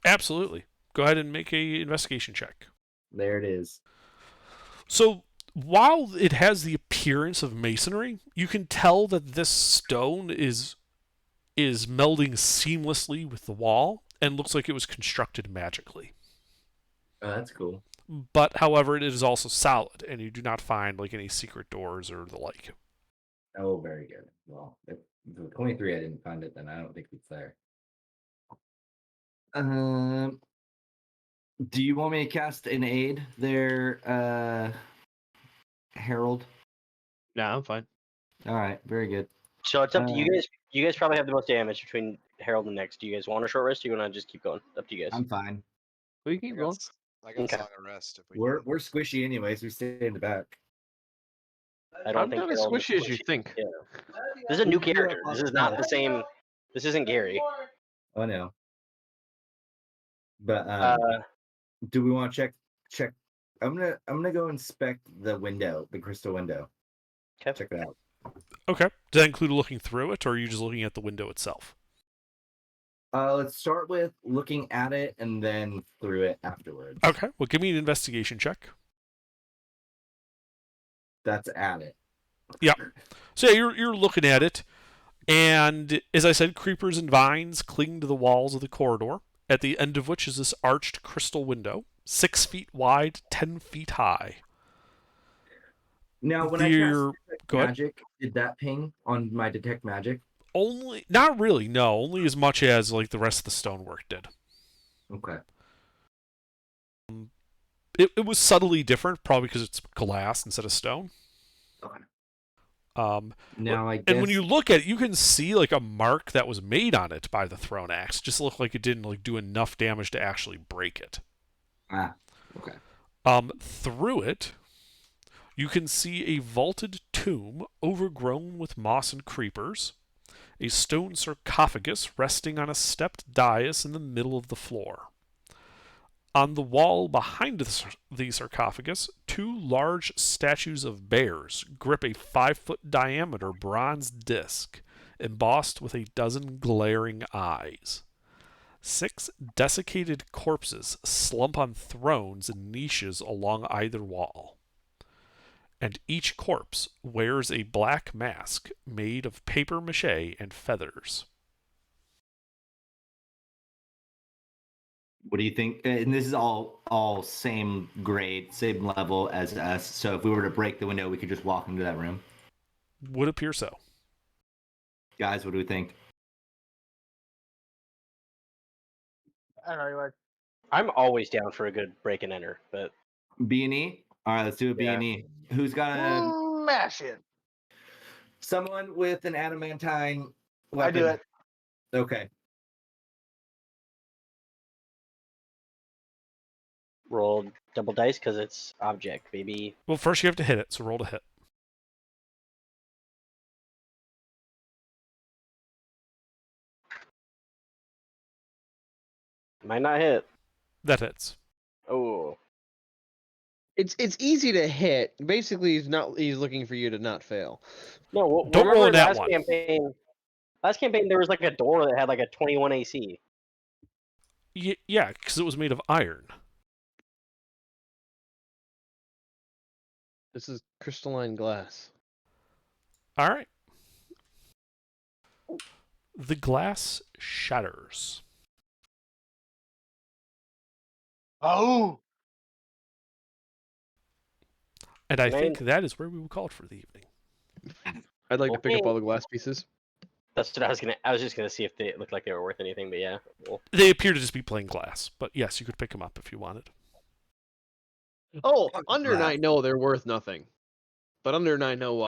Absolutely. Go ahead and make a investigation check. There it is. So while it has the appearance of masonry, you can tell that this stone is melding seamlessly with the wall and looks like it was constructed magically. Oh, that's cool. But however, it is also solid, and you do not find like any secret doors or the like. Oh, very good. Well, if the 23 I didn't find it, then I don't think it's there. Do you want me to cast an aid there, Harold? Nah, I'm fine. All right, very good. So it's up to you Uh, guys. You guys probably have the most damage between Harold and Nyx. Do you guys want a short rest? Or do you want to just keep going? Up to you guys. I'm fine. We can keep going. I got Okay. Song of Rest. If we We're can. we're squishy anyways. We stay in the back. I don't I'm think not as Harold is squishy as you squishy. think. Yeah. This is a new We do character. have This is not the same. This isn't Gary. Oh no. But Uh, do we want to check? I'm gonna go inspect the window, the crystal window. Okay. Check it out. Okay. Does that include looking through it, or are you just looking at the window itself? Let's start with looking at it and then through it afterwards. Okay. Well, give me an investigation check. That's at it. Yeah. So yeah, you're looking at it, and as I said, creepers and vines cling to the walls of the corridor, at the end of which is this arched crystal window, 6 feet wide, 10 feet high. Now, when I Dear- cast detect go ahead. magic, did that ping on my detect magic? Only, not really, no. Only as much as like the rest of the stonework did. Okay. It was subtly different, probably because it's glass instead of stone. Okay. And Now I guess. when you look at it, you can see like a mark that was made on it by the thrown axe. Just looked like it didn't like do enough damage to actually break it. Okay. Through it, you can see a vaulted tomb overgrown with moss and creepers, a stone sarcophagus resting on a stepped dais in the middle of the floor. On the wall behind the sarcophagus, 2 large statues of bears grip a 5-foot diameter bronze disc, embossed with a dozen glaring eyes. 6 desiccated corpses slump on thrones in niches along either wall. And each corpse wears a black mask made of paper mache and feathers. What do you think? And this is all same grade, same level as us. So if we were to break the window, we could just walk into that room. Would appear so. Guys, what do we think? I don't know. Like, I'm always down for a good break and enter, but B&E? All right, let's do a Yeah. B&E. Who's got a smash it. someone with an adamantine weapon? I do it. Okay. roll double dice because it's object, baby. Well, first you have to hit it, so roll to hit. Might not hit. That hits. Oh, It's easy to hit. Basically, he's looking for you to not fail. no! Well, Don't roll remember that last one. campaign. Last campaign, there was like a door that had like a 21 AC. Yeah, because it was made of iron. This is crystalline glass. All right. The glass shatters. Oh, And I Man. think that is where we will call it for the evening. I'd like to pick up Okay. all the glass pieces. That's what I was gonna. I was just gonna see if they looked like they were worth anything, but yeah. Well, They appear to just be plain glass, but yes, you could pick them up if you wanted. Oh, under Glass. 9, no, they're worth nothing. But under 9, no,